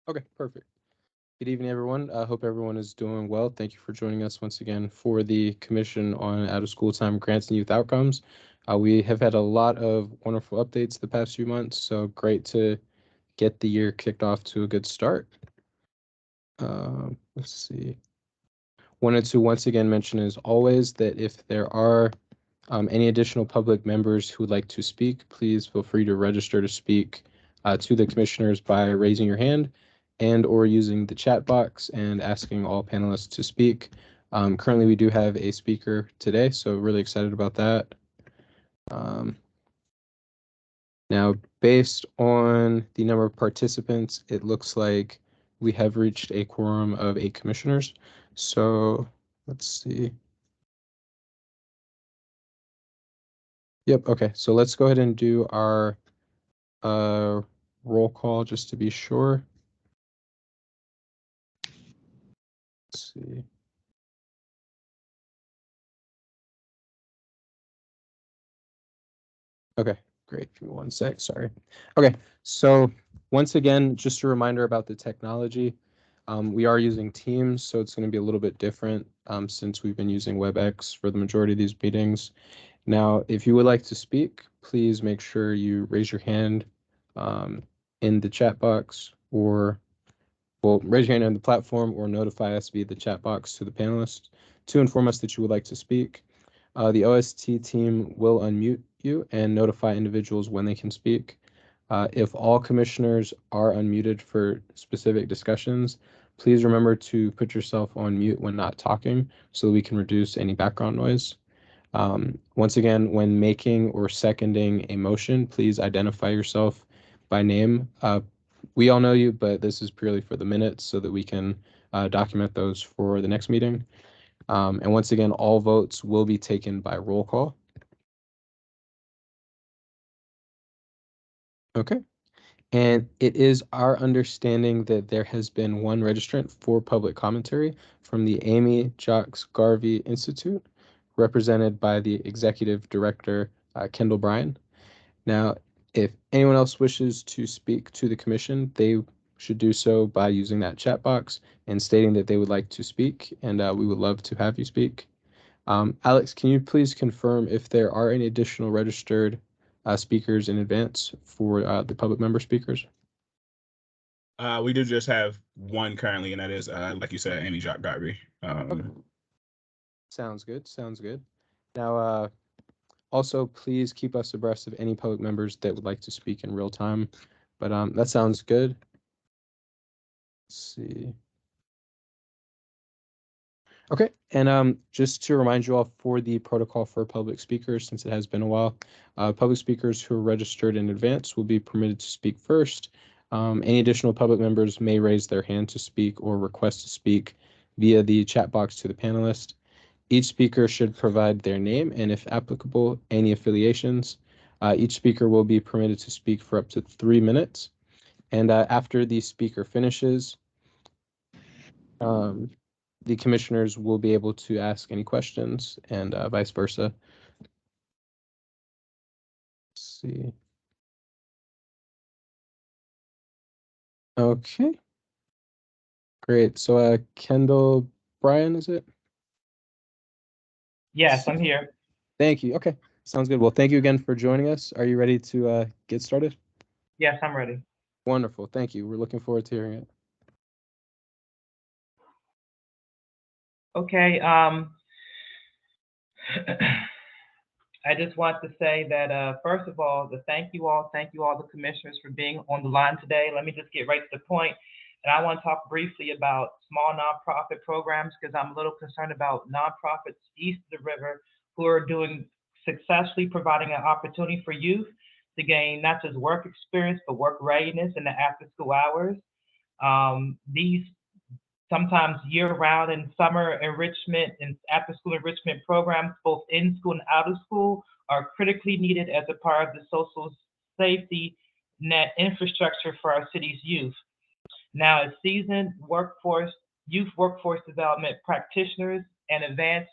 Okay, perfect. Good evening, everyone. I hope everyone is doing well. Thank you for joining us once again for the Commission on Out of School Time Grants and Youth Outcomes. We have had a lot of wonderful updates the past few months, so great to get the year kicked off to a good start. Let's see. Wanted to once again mention, as always, that if there are any additional public members who would like to speak, please feel free to register to speak to the commissioners by raising your hand and or using the chat box and asking all panelists to speak. Currently, we do have a speaker today, so really excited about that. Now, based on the number of participants, it looks like we have reached a quorum of 8 commissioners. So let's see. Yep, okay, so let's go ahead and do our roll call just to be sure. Let's see. Okay, great. Give me one sec. Sorry. Okay, so once again, just a reminder about the technology. We are using Teams, so it's going to be a little bit different since we've been using WebEx for the majority of these meetings. Now, if you would like to speak, please make sure you raise your hand in the chat box, or well, raise your hand on the platform or notify us via the chat box to the panelists to inform us that you would like to speak. The OST team will unmute you and notify individuals when they can speak. If all commissioners are unmuted for specific discussions, please remember to put yourself on mute when not talking so we can reduce any background noise. Once again, when making or seconding a motion, please identify yourself by name. We all know you, but this is purely for the minutes so that we can document those for the next meeting. And once again, all votes will be taken by roll call. Okay. And it is our understanding that there has been one registrant for public commentary from the Amy Jacques Garvey Institute, represented by the Executive Director, Kendall Bryan. Now, if anyone else wishes to speak to the commission, they should do so by using that chat box and stating that they would like to speak, and we would love to have you speak. Alex, can you please confirm if there are any additional registered speakers in advance for the public member speakers? We do just have one currently, and that is, like you said, Amy Jacques Garvey. Okay. Sounds good. Sounds good. Now, also, please keep us abreast of any public members that would like to speak in real time. But that sounds good. Let's see. Okay, and just to remind you all for the protocol for public speakers, since it has been a while, public speakers who are registered in advance will be permitted to speak first. Any additional public members may raise their hand to speak or request to speak via the chat box to the panelist. Each speaker should provide their name and, if applicable, any affiliations. Each speaker will be permitted to speak for up to 3 minutes. And after the speaker finishes, um, the commissioners will be able to ask any questions and vice versa. Let's see. Okay. Great. So Kendall Bryan, is it? Yes, I'm here. Thank you. Okay. Sounds good. Well, thank you again for joining us. Are you ready to get started? Yes, I'm ready. Wonderful. Thank you. We're looking forward to hearing it. Okay. I just want to say that first of all, thank you all, the commissioners for being on the line today. Let me just get right to the point, and I want to talk briefly about small nonprofit programs because I'm a little concerned about nonprofits east of the river who are doing successfully providing an opportunity for youth to gain not just work experience but work readiness in the after school hours. These sometimes year-round and summer enrichment and after-school enrichment programs, both in school and out of school, are critically needed as a part of the social safety net infrastructure for our city's youth. Now, as seasoned youth workforce development practitioners and advanced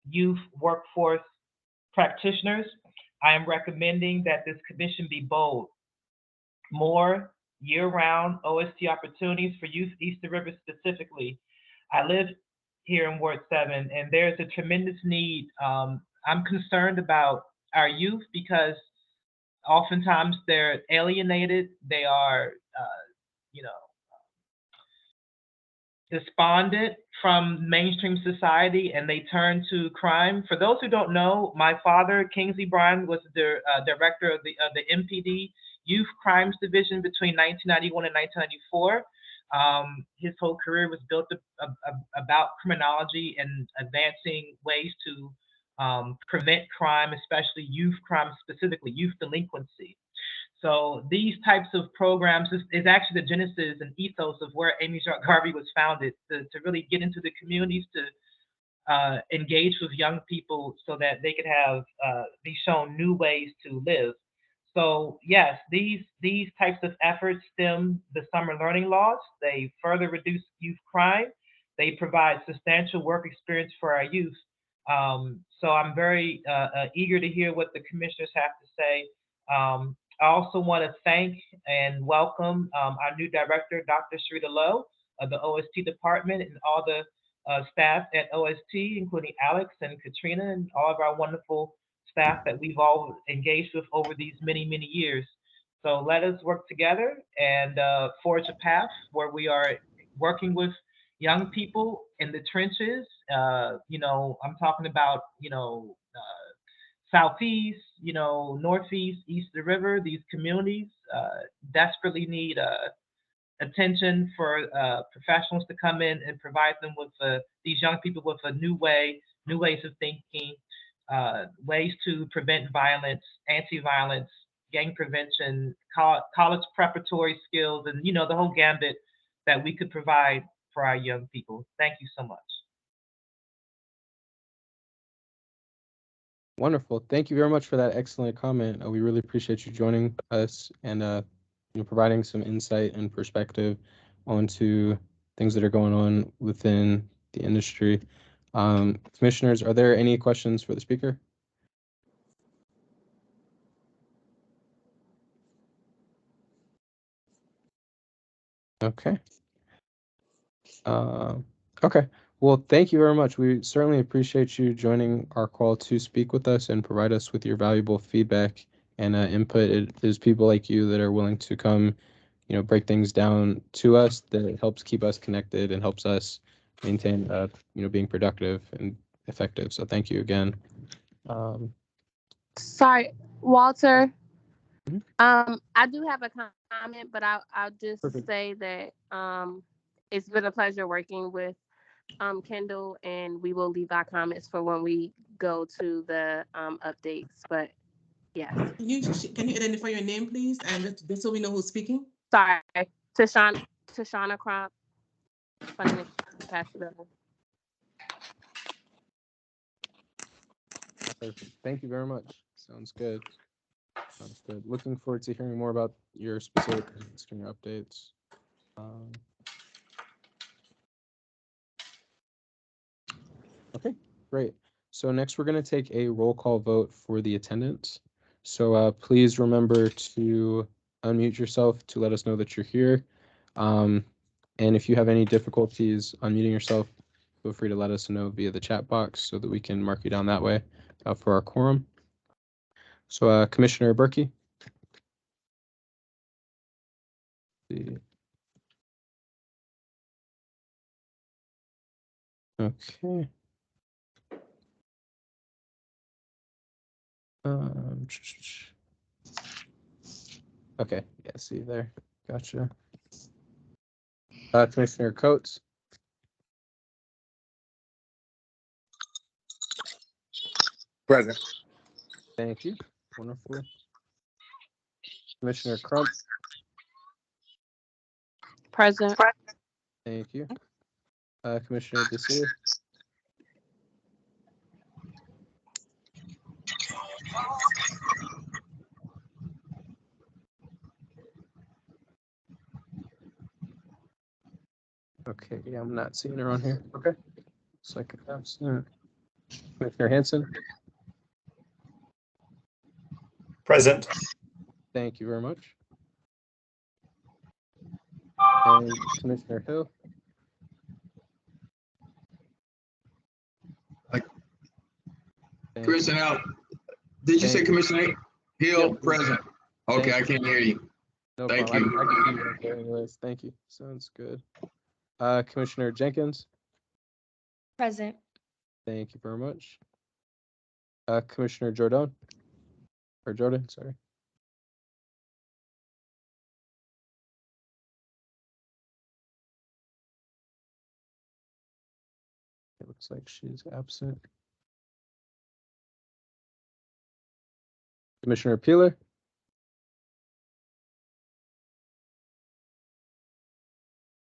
youth workforce practitioners, I am recommending that this commission be bold. More year-round OST opportunities for youth East River specifically. I live here in Ward 7, and there's a tremendous need. I'm concerned about our youth because oftentimes they're alienated. They are, you know, despondent from mainstream society, and they turn to crime. For those who don't know, my father, Kingsley Bryan, was the director of the MPD Youth Crimes Division between 1991 and 1994. His whole career was built about criminology and advancing ways to prevent crime, especially youth crime, specifically youth delinquency. So these types of programs is actually the genesis and ethos of where Amy Jacques Garvey was founded, to really get into the communities, to engage with young people so that they could have be shown new ways to live. So yes, these types of efforts stem the summer learning laws. They further reduce youth crime. They provide substantial work experience for our youth. So I'm very eager to hear what the commissioners have to say. I also want to thank and welcome our new director, Dr. Sharita Lowe of the OST department, and all the staff at OST, including Alex and Katrina and all of our wonderful staff that we've all engaged with over these many, many years. So let us work together and forge a path where we are working with young people in the trenches. I'm talking about, Southeast, Northeast, East of the River. These communities desperately need attention for professionals to come in and provide them with these young people with a new ways of thinking, ways to prevent violence, anti-violence, gang prevention, college preparatory skills, and the whole gambit that we could provide for our young people. Thank you so much. Wonderful. Thank you very much for that excellent comment. We really appreciate you joining us and providing some insight and perspective onto things that are going on within the industry. Commissioners, are there any questions for the speaker? Okay. Okay. Well, thank you very much. We certainly appreciate you joining our call to speak with us and provide us with your valuable feedback and input. It is people like you that are willing to come, break things down to us that helps keep us connected and helps us maintain, being productive and effective. So thank you again. Sorry, Walter. Mhm. I do have a comment, but I'll just Perfect. say that it's been a pleasure working with Kendall, and we will leave our comments for when we go to the updates. But yes. Can you identify your name, please, and just so we know who's speaking? Sorry, Tashana Crop, Funding Pasadena. Perfect. Thank you very much. Sounds good. Sounds good. Looking forward to hearing more about your specific updates. Okay, great. So next we're going to take a roll call vote for the attendance. So please remember to unmute yourself to let us know that you're here. And if you have any difficulties unmuting yourself, feel free to let us know via the chat box so that we can mark you down that way for our quorum. So Commissioner Berkey. Okay. Okay, yeah, see you there. Gotcha. Commissioner Coates. Present. Thank you. Wonderful. Commissioner Crump. Present. Thank you. Commissioner Desir. Okay, yeah, I'm not seeing her on here. Okay. Looks like I'm absent. Commissioner Hanson. Present. Thank you very much. And Commissioner Hill. Like- Thank you. Commissioner Hill, did you say Thank- Commissioner Hill Yep. present? Okay, I can't hear you. No Thank problem. you. I can see you right there anyways. Thank you. Sounds good. Commissioner Jenkins. Present. Thank you very much. Commissioner Jordan. Or Jordan, sorry. It looks like she's absent. Commissioner Peeler.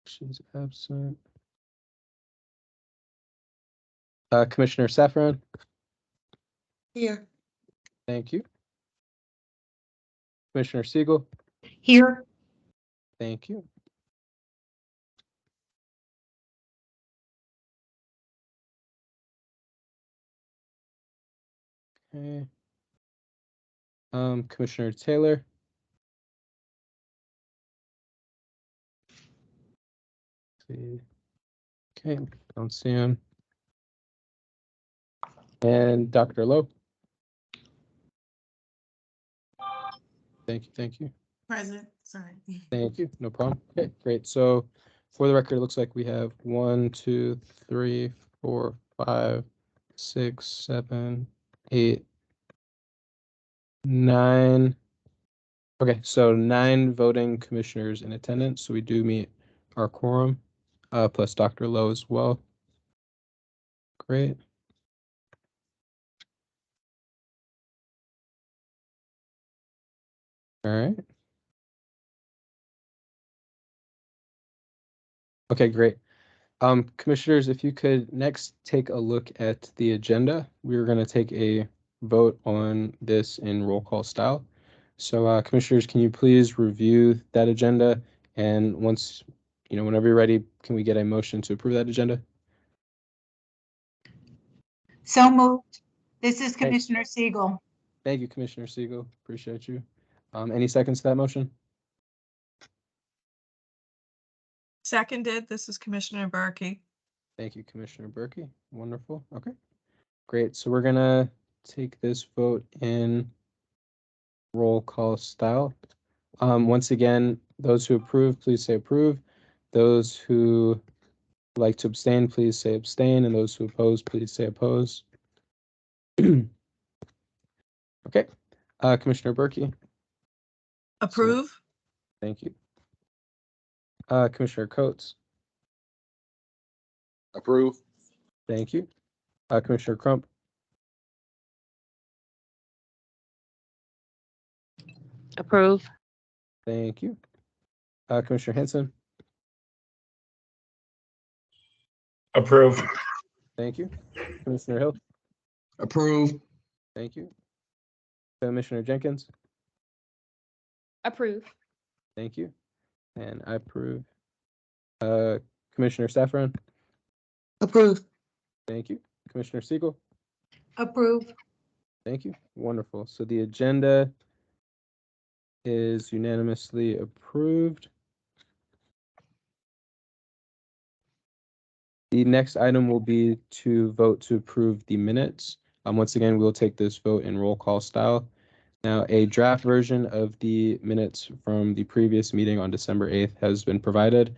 She's absent. Commissioner Saffron. Here. Thank you. Commissioner Siegel. Here. Thank you. Okay. Commissioner Taylor. See. Okay, don't see him. And Dr. Lowe. Thank you. Present. Sorry. Thank you. No problem. Okay, great. So for the record, it looks like we have 1, 2, 3, 4, 5, 6, 7, 8, 9. Okay, so 9 voting commissioners in attendance. So we do meet our quorum, plus Dr. Lowe as well. Great. All right. Okay, great. Commissioners, if you could next take a look at the agenda. We're going to take a vote on this in roll call style. So, Commissioners, can you please review that agenda? And once, whenever you're ready, can we get a motion to approve that agenda? So moved. This is Commissioner Siegel. Thank you, Commissioner Siegel. Appreciate you. Any seconds to that motion? Seconded, this is Commissioner Berkey. Thank you, Commissioner Berkey. Wonderful. Okay, great. So we're gonna take this vote in roll call style. Once again, those who approve, please say approve. Those who like to abstain, please say abstain. And those who oppose, please say oppose. Okay, Commissioner Berkey, Approve. thank you. Commissioner Coates, Approve. thank you. Commissioner Crump, Approve. thank you. Commissioner Henson, Approve. thank you. Commissioner Hill, Approve. thank you. Commissioner Jenkins, Approve. thank you. And I approve. Commissioner Saffron, Approve. thank you. Commissioner Siegel, Approve. thank you. Wonderful. So the agenda is unanimously approved. The next item will be to vote to approve the minutes. Once again, we'll take this vote in roll call style. Now, a draft version of the minutes from the previous meeting on December 8th has been provided.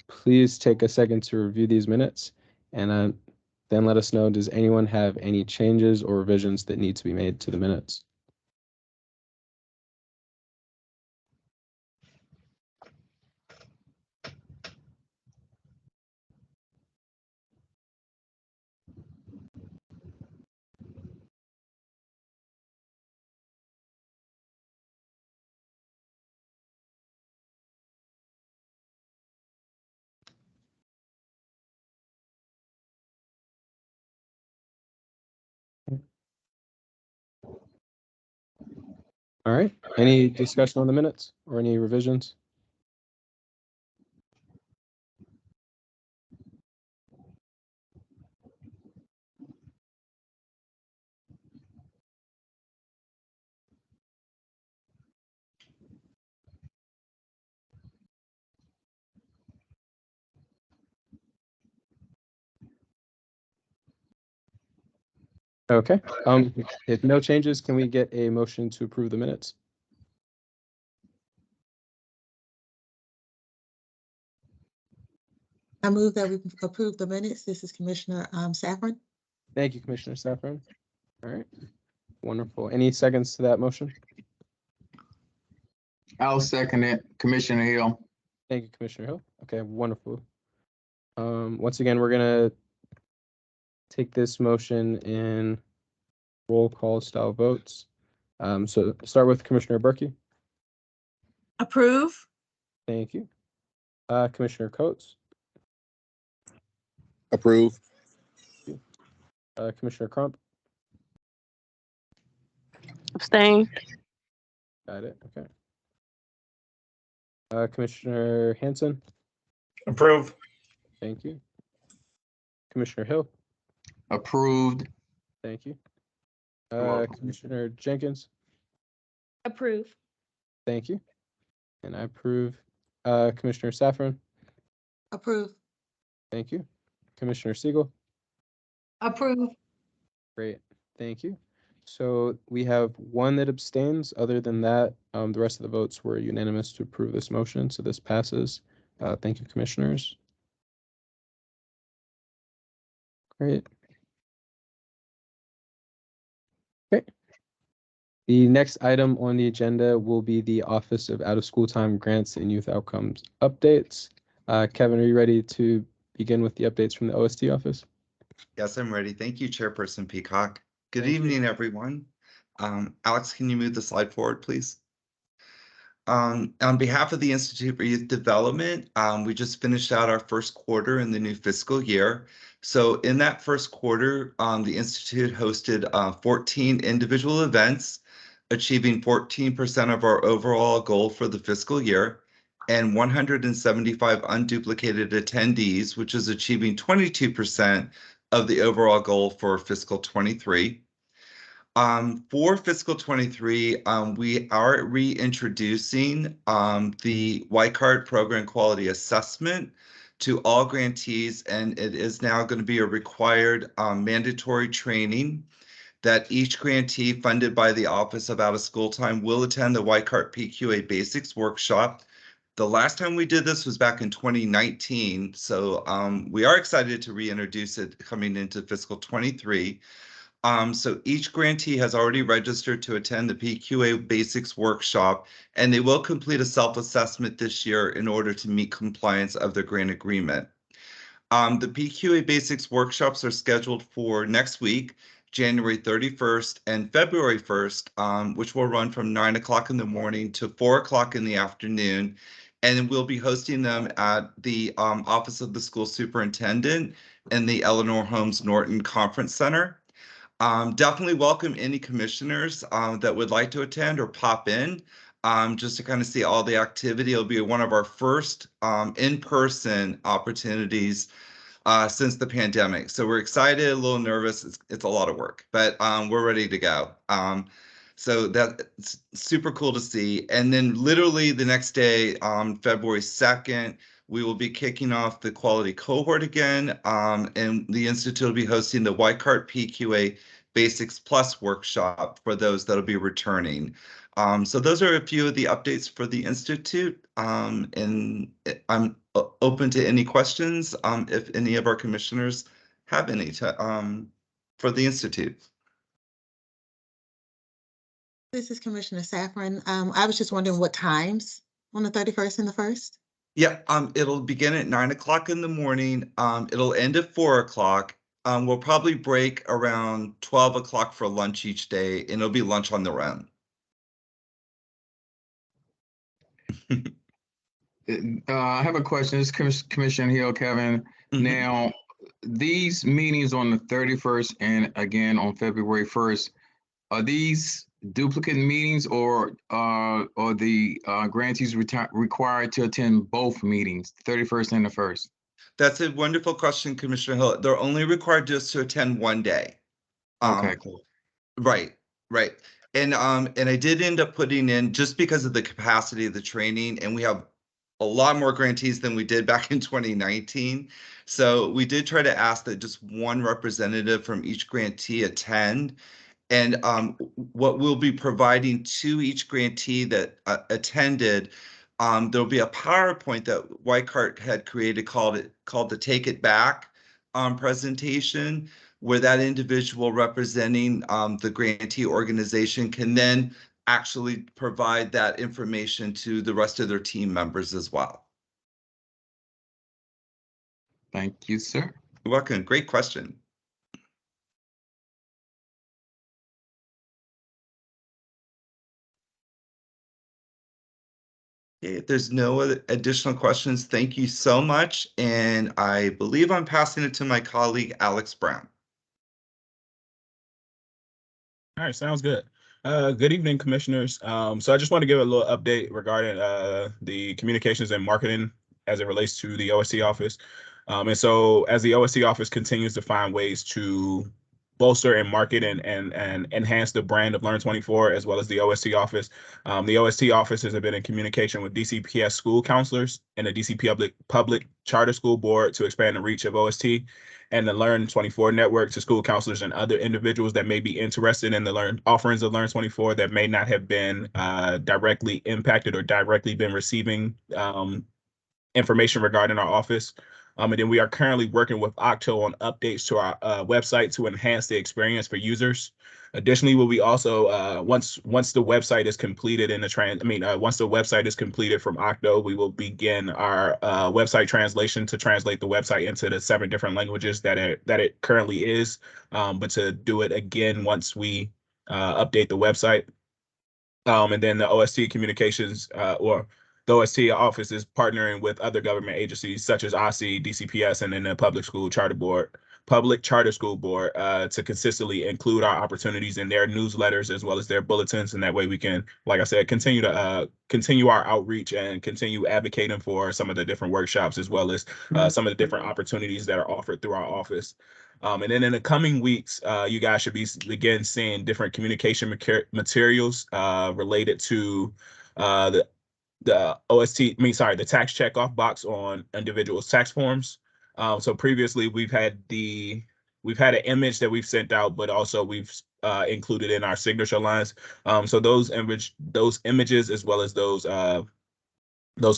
Please take a second to review these minutes and then let us know, does anyone have any changes or revisions that need to be made to the minutes? All right, any discussion on the minutes or any revisions? Okay, if no changes, can we get a motion to approve the minutes? I move that we approve the minutes. This is Commissioner Saffron. Thank you, Commissioner Saffron. All right, wonderful. Any seconds to that motion? I'll second it, Commissioner Hill. Thank you, Commissioner Hill. Okay, wonderful. Once again, we're gonna take this motion in roll call style votes. So start with Commissioner Berkey. Approve. Thank you. Commissioner Coates, Approve. Commissioner Crump. Abstain. Got it. Okay. Commissioner Hanson. Approve. Thank you. Commissioner Hill. Approved. Thank you. welcome. Commissioner Jenkins. Approve. Thank you. And I approve. Commissioner Saffron. Approve. Thank you. Commissioner Siegel. Approve. Great. Thank you. So we have one that abstains. Other than that, the rest of the votes were unanimous to approve this motion. So this passes. Thank you, commissioners. Great. Okay. The next item on the agenda will be the Office of Out of School Time Grants and Youth Outcomes updates. Kevin, are you ready to begin with the updates from the OST office? Yes, I'm ready. Thank you, Chairperson Peacock. Good Thank you. evening, everyone. Alex, can you move the slide forward, please? On behalf of the Institute for Youth Development, we just finished out our first quarter in the new fiscal year. So in that first quarter, the Institute hosted 14 individual events, achieving 14% of our overall goal for the fiscal year, and 175 unduplicated attendees, which is achieving 22% of the overall goal for fiscal 23. For fiscal 23, we are reintroducing the White Card Program Quality Assessment to all grantees, and it is now going to be a required mandatory training that each grantee funded by the Office of Out of School Time will attend the White Card PQA Basics Workshop. The last time we did this was back in 2019, so we are excited to reintroduce it coming into fiscal 23. So each grantee has already registered to attend the PQA Basics Workshop, and they will complete a self-assessment this year in order to meet compliance of their grant agreement. The PQA Basics Workshops are scheduled for next week, January 31st and February 1st, which will run from 9 o'clock in the morning to 4 o'clock in the afternoon. And we'll be hosting them at the Office of the School Superintendent and the Eleanor Holmes Norton Conference Center. Definitely welcome any commissioners that would like to attend or pop in just to kind of see all the activity. It'll be one of our first in-person opportunities since the pandemic. So we're excited, a little nervous. It's a lot of work, but we're ready to go. So that's super cool to see. And then literally the next day, February 2nd, we will be kicking off the quality cohort again, and the Institute will be hosting the White Card PQA Basics Plus workshop for those that'll be returning. So those are a few of the updates for the Institute, and I'm open to any questions if any of our commissioners have any for the Institute. This is Commissioner Saffron. I was just wondering what times on the 31st and the 1st? Yeah, it'll begin at 9 o'clock in the morning. It'll end at 4 o'clock. We'll probably break around 12 o'clock for lunch each day, and it'll be lunch on their own. I have a question. This is Commissioner Hill, Kevin. Mhm. Now, these meetings on the 31st and again on February 1st, are these duplicate meetings or the grantees required to attend both meetings, 31st and the 1st? That's a wonderful question, Commissioner Hill. They're only required just to attend one day. Okay, cool. Right. And I did end up putting in, just because of the capacity of the training, and we have a lot more grantees than we did back in 2019. So we did try to ask that just one representative from each grantee attend. And what we'll be providing to each grantee that attended, there'll be a PowerPoint that Whitecart had created called the Take It Back presentation, where that individual representing the grantee organization can then actually provide that information to the rest of their team members as well. Thank you, sir. You're welcome. Great question. Okay, if there's no other additional questions, thank you so much. And I believe I'm passing it to my colleague, Alex Brown. All right, sounds good. Good evening, commissioners. So I just want to give a little update regarding the communications and marketing as it relates to the OST office. And so as the OST office continues to find ways to bolster and market and enhance the brand of Learn24, as well as the OST office. The OST offices have been in communication with DCPS school counselors and the DC Public Charter School Board to expand the reach of OST and the Learn24 network to school counselors and other individuals that may be interested in the offerings of Learn24 that may not have been directly impacted or directly been receiving information regarding our office. And then we are currently working with Octo on updates to our website to enhance the experience for users. Additionally, will we also once the website is completed in the once the website is completed from Octo, we will begin our website translation to translate the website into the 7 different languages that it currently is, but to do it again once we update the website. And then the OST communications or the OST office is partnering with other government agencies such as OSSI, DCPS, and then the Public Charter School Board to consistently include our opportunities in their newsletters as well as their bulletins. And that way we can, like I said, continue our outreach and continue advocating for some of the different workshops as well as some of the different opportunities that are offered through our office. And then in the coming weeks, you guys should begin seeing different communication materials related to the tax checkoff box on individuals' tax forms. So previously we've had an image that we've sent out, but also we've included in our signature lines. So those images as well as those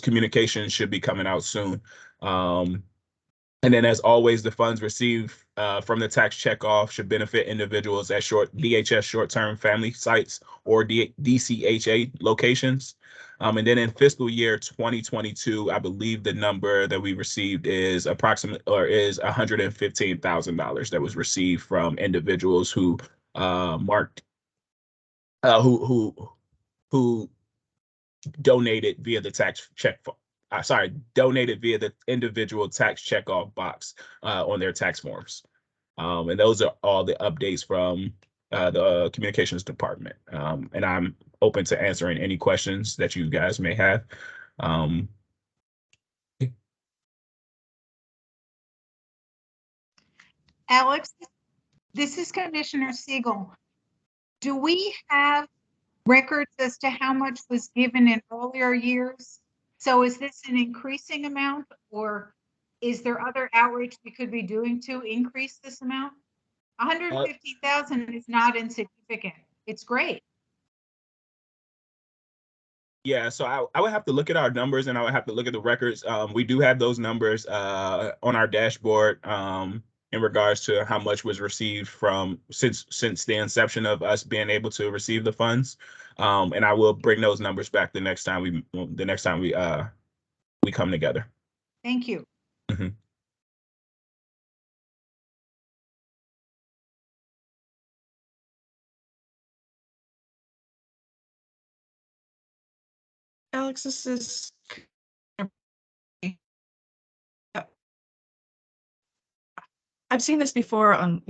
communications should be coming out soon. And then, as always, the funds received from the tax checkoff should benefit individuals at DHS short-term family sites or DCHA locations. And then in fiscal year 2022, I believe the number that we received is $115,000 that was received from individuals who who donated via the donated via the individual tax checkoff box on their tax forms. And those are all the updates from the communications department. And I'm open to answering any questions that you guys may have. Alex, this is Commissioner Siegel. Do we have records as to how much was given in earlier years? So is this an increasing amount, or is there other outreach we could be doing to increase this amount? 150,000 is not insignificant. It's great. Yeah, so I would have to look at our numbers and I would have to look at the records. We do have those numbers on our dashboard in regards to how much was received since the inception of us being able to receive the funds. And I will bring those numbers back the next time we come together. Thank you. Mm-hmm. Alex, this is. I've seen this before on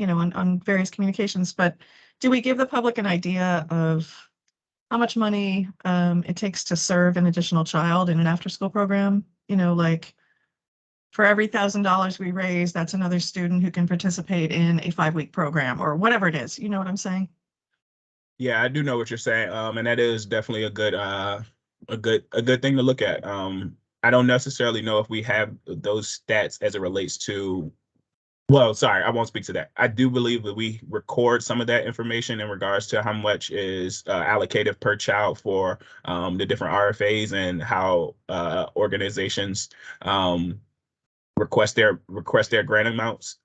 various communications, but do we give the public an idea of how much money it takes to serve an additional child in an after-school program? Like for every $1,000 we raise, that's another student who can participate in a 5-week program or whatever it is. You know what I'm saying? Yeah, I do know what you're saying. And that is definitely a good thing to look at. I don't necessarily know if we have those stats as it relates to. Well, sorry, I won't speak to that. I do believe that we record some of that information in regards to how much is allocated per child for the different RFAs and how organizations request their grant amounts.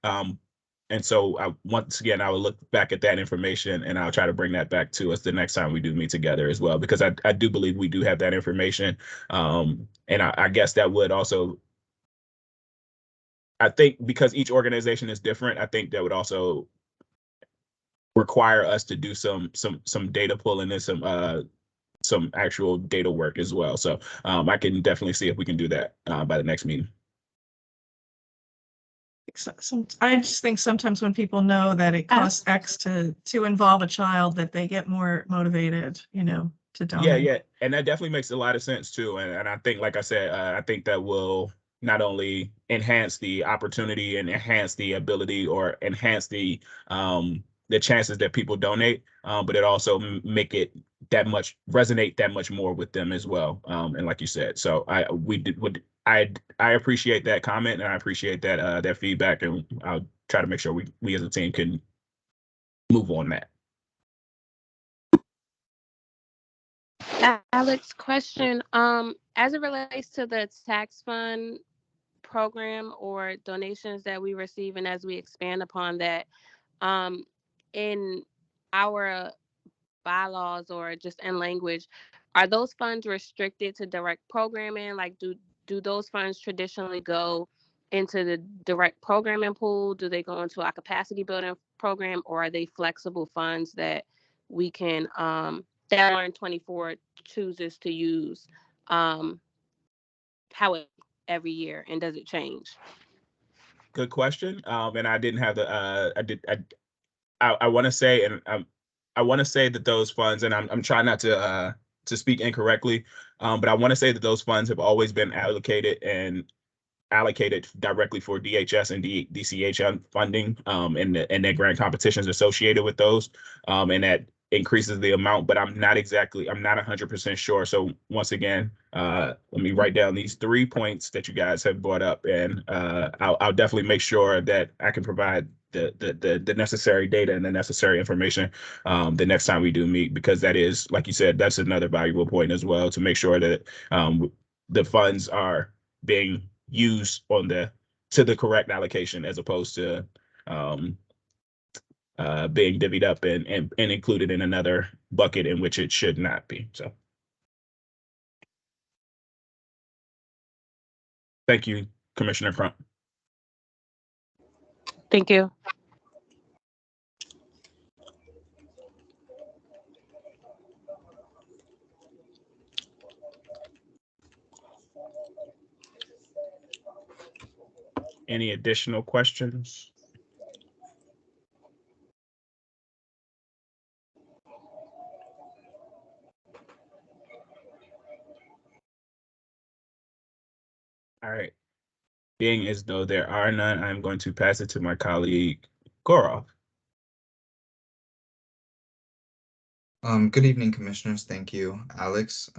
And so once again, I will look back at that information and I'll try to bring that back to us the next time we do meet together as well, because I do believe we do have that information. And I guess that would also, I think because each organization is different, I think that would also require us to do some data pulling and some actual data work as well. So I can definitely see if we can do that by the next meeting. I just think sometimes when people know that it costs X to involve a child, that they get more motivated, to donate. Yeah, and that definitely makes a lot of sense too. And I think, like I said, I think that will not only enhance the opportunity and enhance the ability or enhance the chances that people donate, but it also make it resonate that much more with them as well. And like you said, so I appreciate that comment and I appreciate that feedback, and I'll try to make sure we as a team can move on that. Alex, question. As it relates to the tax fund program or donations that we receive, and as we expand upon that, in our bylaws or just in language, are those funds restricted to direct programming? Like, do those funds traditionally go into the direct programming pool? Do they go into our capacity building program, or are they flexible funds that we can that Learn 24 chooses to use how every year, and does it change? Good question. And I didn't have I want to say, and I want to say that those funds, and I'm trying not to speak incorrectly, but I want to say that those funds have always been allocated directly for DHS and DCH funding, and their grant competitions associated with those, and that increases the amount, but I'm not 100% sure. So once again, let me write down these 3 points that you guys have brought up, and I'll definitely make sure that I can provide the necessary data and the necessary information the next time we do meet, because that is, like you said, that's another valuable point as well, to make sure that the funds are being used to the correct allocation, as opposed to being divvied up and included in another bucket in which it should not be. So thank you, Commissioner Crump. Thank you. Any additional questions? All right. Being as though there are none, I'm going to pass it to my colleague, Gorov. Good evening, commissioners. Thank you, Alex.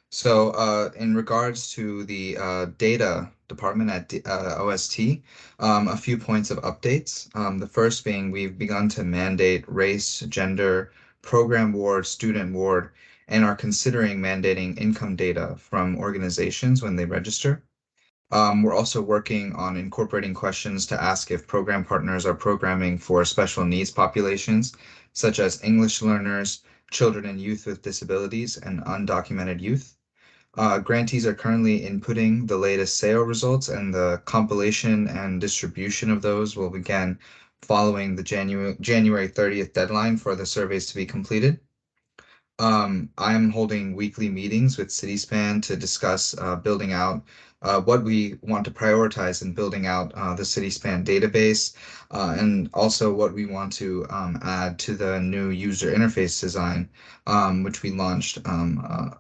So in regards to the data department at OST, a few points of updates. The first being we've begun to mandate race, gender, program ward, student ward, and are considering mandating income data from organizations when they register. We're also working on incorporating questions to ask if program partners are programming for special needs populations, such as English learners, children and youth with disabilities, and undocumented youth. Grantees are currently inputting the latest SEO results, and the compilation and distribution of those will begin following the January 30th deadline for the surveys to be completed. I'm holding weekly meetings with CitySpan to discuss building out what we want to prioritize in building out the CitySpan database, and also what we want to add to the new user interface design, which we launched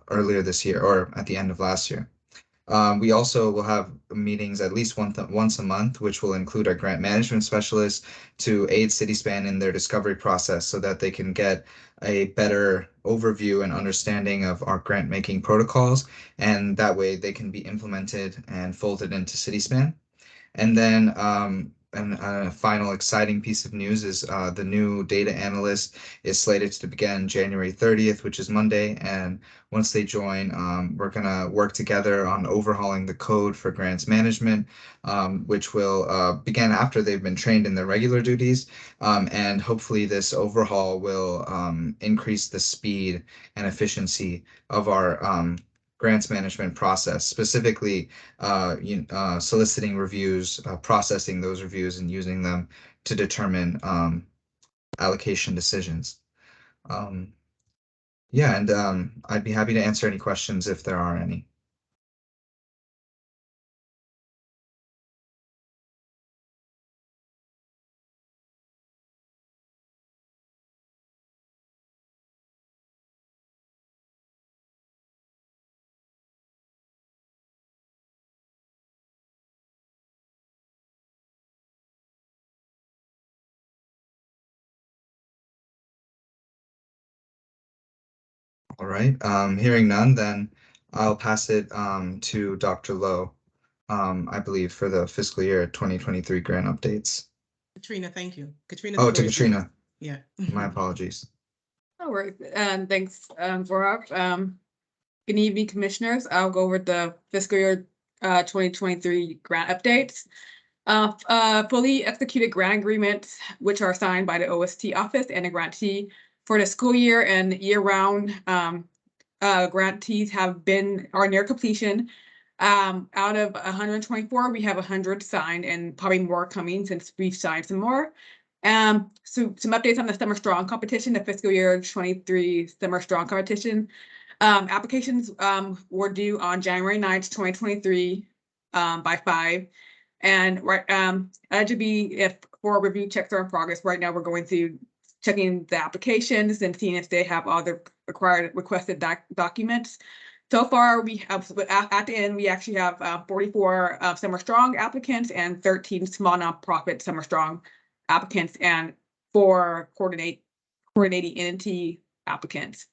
earlier this year, or at the end of last year. We also will have meetings at least once a month, which will include our grant management specialists to aid CitySpan in their discovery process so that they can get a better overview and understanding of our grant making protocols. And that way they can be implemented and folded into CitySpan. And then a final exciting piece of news is the new data analyst is slated to begin January 30th, which is Monday. And once they join, we're going to work together on overhauling the code for grants management, which will begin after they've been trained in their regular duties. And hopefully this overhaul will increase the speed and efficiency of our grants management process, specifically soliciting reviews, processing those reviews, and using them to determine allocation decisions. Yeah, and I'd be happy to answer any questions if there are any. All right, hearing none, then I'll pass it to Dr. Lowe, I believe, for the fiscal year 2023 grant updates. Katrina, thank you. Katrina. Oh, to Katrina. Yeah. My apologies. No worries. And thanks, Gaurav. Good evening, commissioners. I'll go over the fiscal year 2023 grant updates. Fully executed grant agreements, which are signed by the OST office and the grantee for the school year and year-round grantees are near completion. Out of 124, we have 100 signed and probably more coming since we've signed some more. So some updates on the Summer Strong competition, the fiscal year 23 Summer Strong competition. Applications were due on January 9th, 2023 by 5. And eligibility if for review checks are in progress. Right now, we're going through checking the applications and seeing if they have all the requested documents. So far, we have at the end, we actually have 44 Summer Strong applicants and 13 small nonprofit Summer Strong applicants and 4 coordinating entity applicants.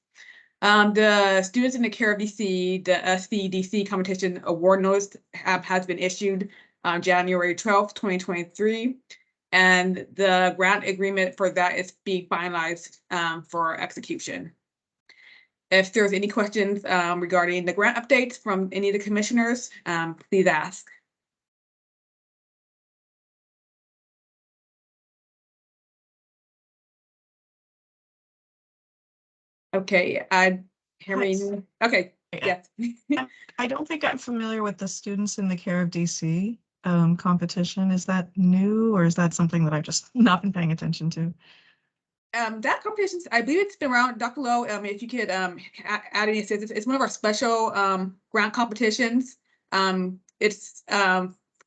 The Students in the Care of DC, the SVDC competition award notice has been issued on January 12th, 2023. And the grant agreement for that is being finalized for execution. If there's any questions regarding the grant updates from any of the commissioners, please ask. Okay, okay, yes. I don't think I'm familiar with the Students in the Care of DC competition. Is that new, or is that something that I've just not been paying attention to? That competition, I believe it's been around. Dr. Lowe, if you could add any assistance, it's one of our special grant competitions. It's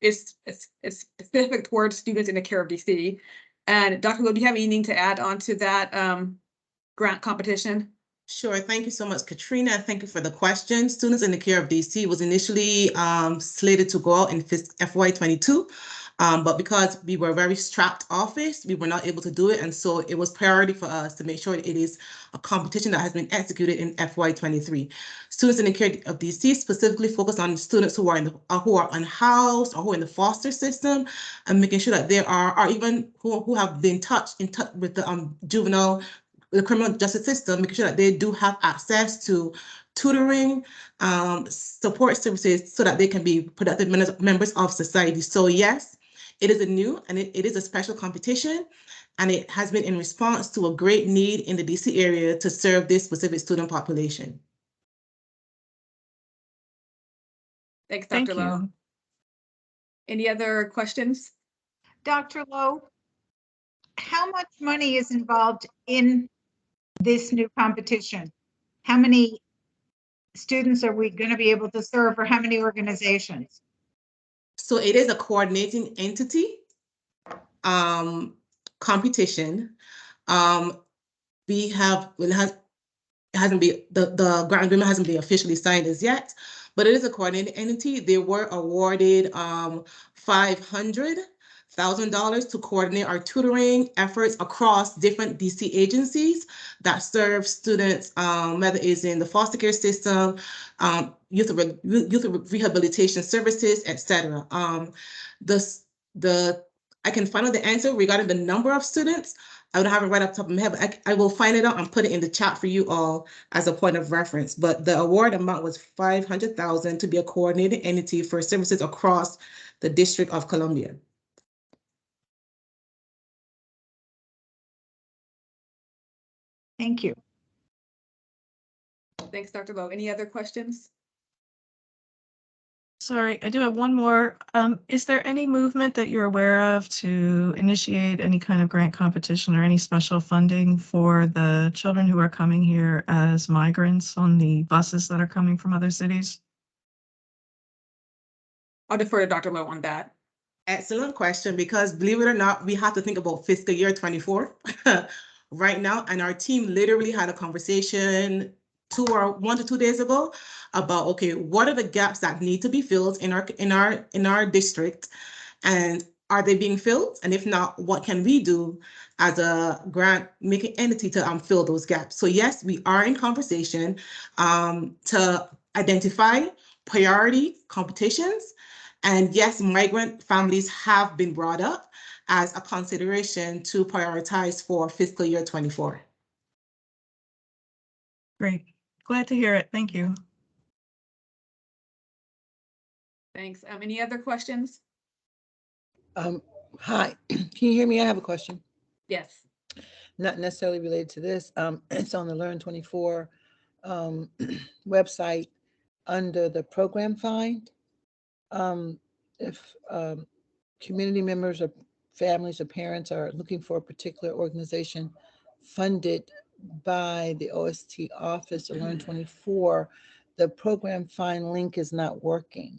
specific towards students in the care of DC. And Dr. Lowe, do you have anything to add on to that grant competition? Sure. Thank you so much, Katrina. Thank you for the question. Students in the Care of DC was initially slated to go out in FY22. But because we were a very strapped office, we were not able to do it. And so it was priority for us to make sure it is a competition that has been executed in FY23. Students in the Care of DC specifically focus on students who are unhoused or who are in the foster system, and making sure that there are, or even who have been in touch with the the criminal justice system, making sure that they do have access to tutoring, support services, so that they can be productive members of society. So yes, it is a new and it is a special competition, and it has been in response to a great need in the DC area to serve this specific student population. Thanks, Dr. Lowe. Any other questions? Dr. Lowe, how much money is involved in this new competition? How many students are we going to be able to serve, or how many organizations? So it is a coordinating entity competition. The grant agreement hasn't been officially signed as yet, but it is a coordinated entity. They were awarded $500,000 to coordinate our tutoring efforts across different DC agencies that serve students, whether it's in the foster care system, youth rehabilitation services, etc. I can find out the answer regarding the number of students. I don't have it right off the top of my head, but I will find it out and put it in the chat for you all as a point of reference. But the award amount was $500,000 to be a coordinated entity for services across the District of Columbia. Thank you. Thanks, Dr. Lowe. Any other questions? Sorry, I do have one more. Is there any movement that you're aware of to initiate any kind of grant competition or any special funding for the children who are coming here as migrants on the buses that are coming from other cities? I'll defer to Dr. Lowe on that. Excellent question, because believe it or not, we have to think about fiscal year 24 right now. And our team literally had a conversation 1 to 2 days ago about, okay, what are the gaps that need to be filled in our district, and are they being filled? And if not, what can we do as a grant making entity to fill those gaps? So yes, we are in conversation to identify priority competitions. And yes, migrant families have been brought up as a consideration to prioritize for fiscal year 24. Great. Glad to hear it. Thank you. Thanks. Any other questions? Hi, can you hear me? I have a question. Yes. Not necessarily related to this. It's on the Learn 24 website under the program find. If community members or families or parents are looking for a particular organization funded by the OST office or Learn 24, the program find link is not working.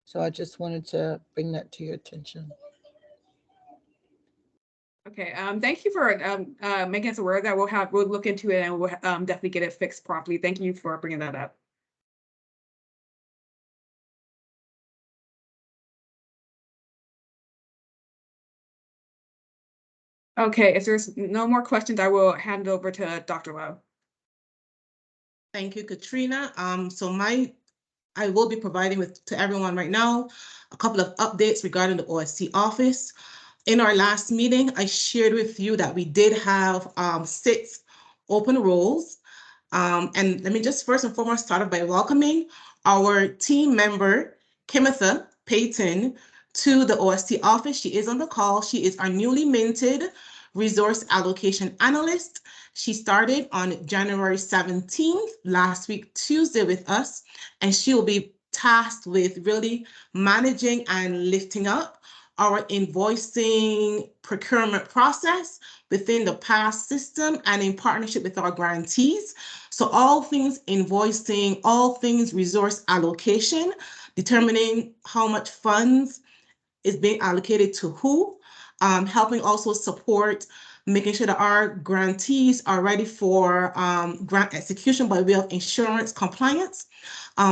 So I just wanted to bring that to your attention. Okay. Thank you for making us aware of that. We'll look into it and we'll definitely get it fixed properly. Thank you for bringing that up. Okay, if there's no more questions, I will hand it over to Dr. Lowe. Thank you, Katrina. I will be providing to everyone right now a couple of updates regarding the OST office. In our last meeting, I shared with you that we did have 6 open roles. And let me just first and foremost start off by welcoming our team member, Kimitha Payton, to the OST office. She is on the call. She is our newly minted resource allocation analyst. She started on January 17th, last week, Tuesday, with us, and she will be tasked with really managing and lifting up our invoicing procurement process within the PASS system and in partnership with our grantees. So all things invoicing, all things resource allocation, determining how much funds is being allocated to who, helping also support making sure that our grantees are ready for grant execution by way of insurance compliance.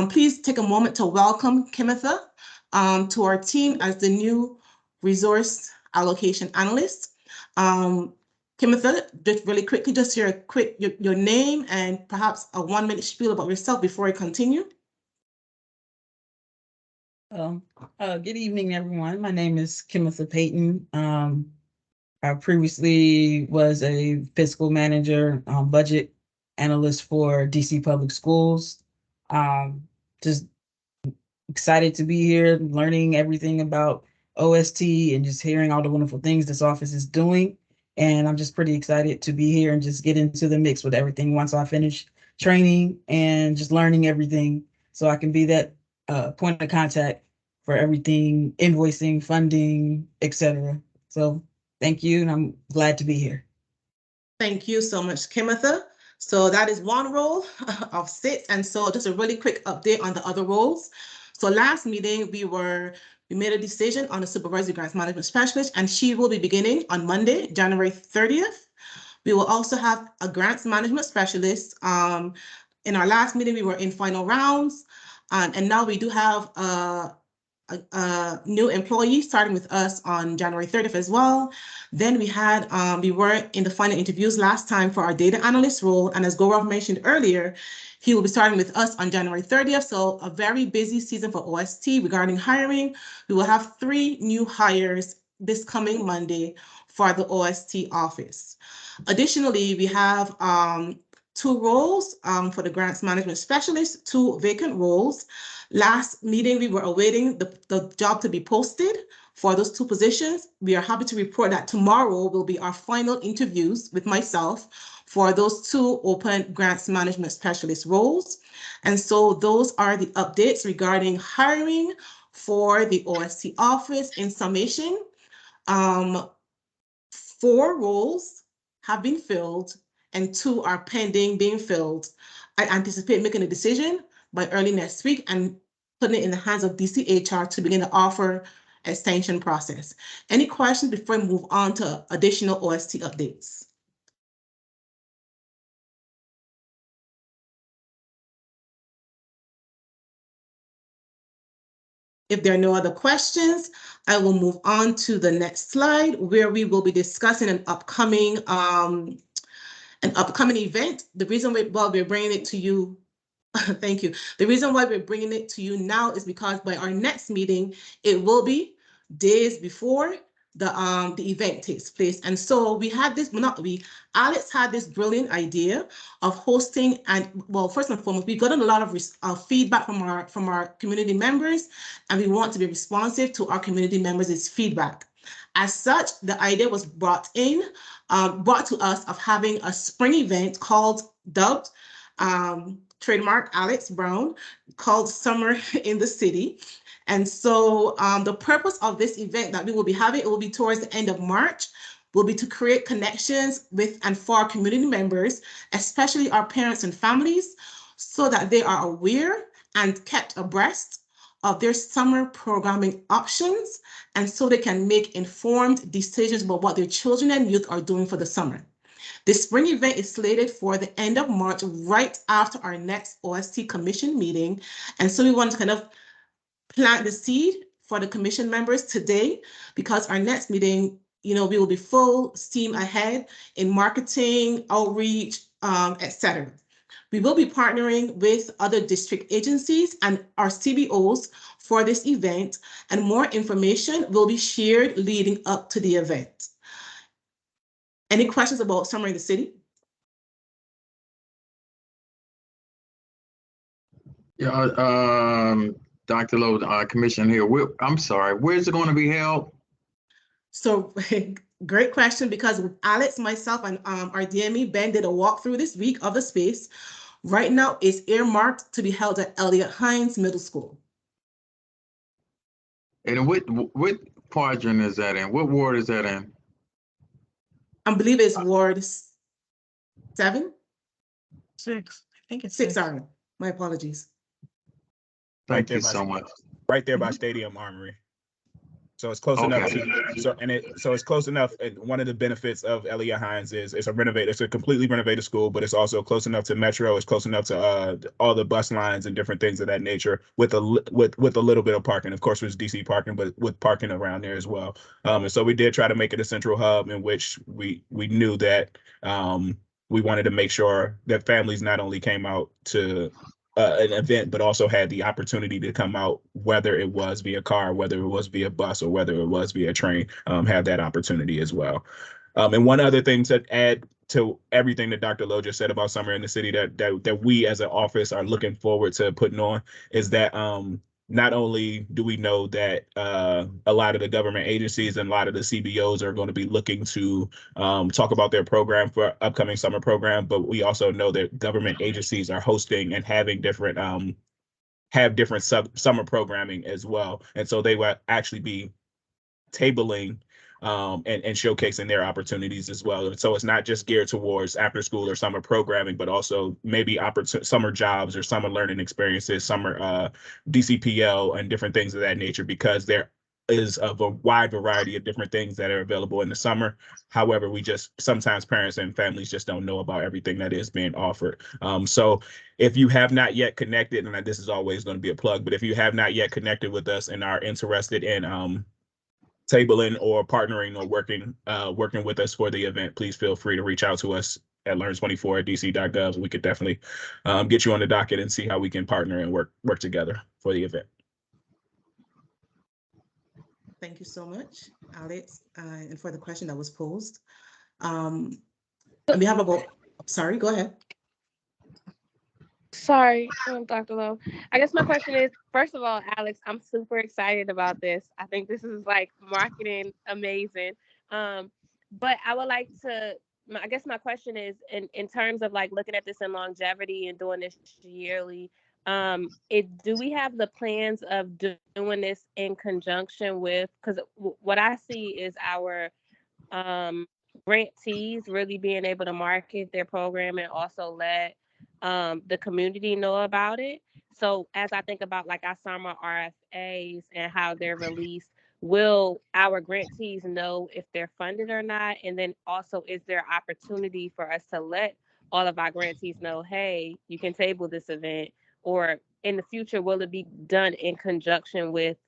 Please take a moment to welcome Kimitha to our team as the new resource allocation analyst. Kimitha, just really quickly, just your name and perhaps a 1-minute spiel about yourself before I continue. Good evening, everyone. My name is Kimitha Payton. I previously was a fiscal manager, budget analyst for DC Public Schools. Just excited to be here, learning everything about OST and just hearing all the wonderful things this office is doing. And I'm just pretty excited to be here and just get into the mix with everything once I finish training and just learning everything so I can be that point of contact for everything, invoicing, funding, etc. So thank you, and I'm glad to be here. Thank you so much, Kimitha. So that is one role of 6. And so just a really quick update on the other roles. So last meeting, we made a decision on the supervisory grants management specialist, and she will be beginning on Monday, January 30th. We will also have a grants management specialist in our last meeting, we were in final rounds, and now we do have a new employee starting with us on January 30th as well. Then we were in the final interviews last time for our data analyst role, and as Gaurav mentioned earlier, he will be starting with us on January 30th. So a very busy season for OST regarding hiring. We will have 3 new hires this coming Monday for the OST office. Additionally, we have 2 roles for the grants management specialist, 2 vacant roles. Last meeting, we were awaiting the job to be posted for those 2 positions. We are happy to report that tomorrow will be our final interviews with myself for those 2 open grants management specialist roles. And so those are the updates regarding hiring for the OST office. In summation, 4 roles have been filled and 2 are pending being filled. I anticipate making a decision by early next week and putting it in the hands of DCHR to begin the offer extension process. Any questions before we move on to additional OST updates? If there are no other questions, I will move on to the next slide where we will be discussing an upcoming event. The reason why we're bringing it to you, thank you. The reason why we're bringing it to you now is because by our next meeting, it will be days before the event takes place. And so we had this, Alex had this brilliant idea of hosting, and well, first and foremost, we've gotten a lot of feedback from our community members, and we want to be responsive to our community members' feedback. As such, the idea was brought to us of having a spring event dubbed trademark Alex Brown, called Summer in the City. And so the purpose of this event that we will be having, it will be towards the end of March, will be to create connections with and for our community members, especially our parents and families, so that they are aware and kept abreast of their summer programming options, and so they can make informed decisions about what their children and youth are doing for the summer. The spring event is slated for the end of March, right after our next OST commission meeting. And so we want to kind of plant the seed for the commission members today, because our next meeting, we will be full steam ahead in marketing, outreach, etc. We will be partnering with other district agencies and our CBOs for this event, and more information will be shared leading up to the event. Any questions about Summer in the City? Yeah, Dr. Lowe, Commission here. I'm sorry, where's it going to be held? So great question, because with Alex, myself, and our DME, Ben, did a walkthrough this week of the space. Right now, it's earmarked to be held at Elliott Hines Middle School. And what quadrant is that in? What ward is that in? I believe it's Ward 7? 6. I think it's 6, sorry. My apologies. Thank you so much. Right there by Stadium Armory. So it's close enough to, so it's close enough. And one of the benefits of Elliott Hines is it's a completely renovated school, but it's also close enough to Metro. It's close enough to all the bus lines and different things of that nature, with a little bit of parking. Of course, there's DC parking, but with parking around there as well. And so we did try to make it a central hub in which we knew that we wanted to make sure that families not only came out to an event, but also had the opportunity to come out, whether it was via car, whether it was via bus, or whether it was via train, have that opportunity as well. And one other thing to add to everything that Dr. Lowe just said about Summer in the City that we as an office are looking forward to putting on is that not only do we know that a lot of the government agencies and a lot of the CBOs are going to be looking to talk about their program for upcoming summer program, but we also know that government agencies are hosting and having different summer programming as well. And so they will actually be tabling and showcasing their opportunities as well. And so it's not just geared towards after school or summer programming, but also maybe summer jobs or summer learning experiences, summer DCPL and different things of that nature, because they're is of a wide variety of different things that are available in the summer. However, we just sometimes parents and families just don't know about everything that is being offered. So if you have not yet connected, and this is always going to be a plug, but if you have not yet connected with us and are interested in tabling or partnering or working with us for the event, please feel free to reach out to us at learn24@dc.gov. We could definitely get you on the docket and see how we can partner and work together for the event. Thank you so much, Alex, and for the question that was posed. We have about, sorry, go ahead. Sorry, Dr. Lowe. I guess my question is, first of all, Alex, I'm super excited about this. I think this is like marketing amazing. But I would like to, I guess my question is, in terms of like looking at this in longevity and doing this yearly, do we have the plans of doing this in conjunction with, because what I see is our grantees really being able to market their program and also let the community know about it. So as I think about like our summer RFAs and how they're released, will our grantees know if they're funded or not? And then also, is there opportunity for us to let all of our grantees know, hey, you can table this event? Or in the future, will it be done in conjunction with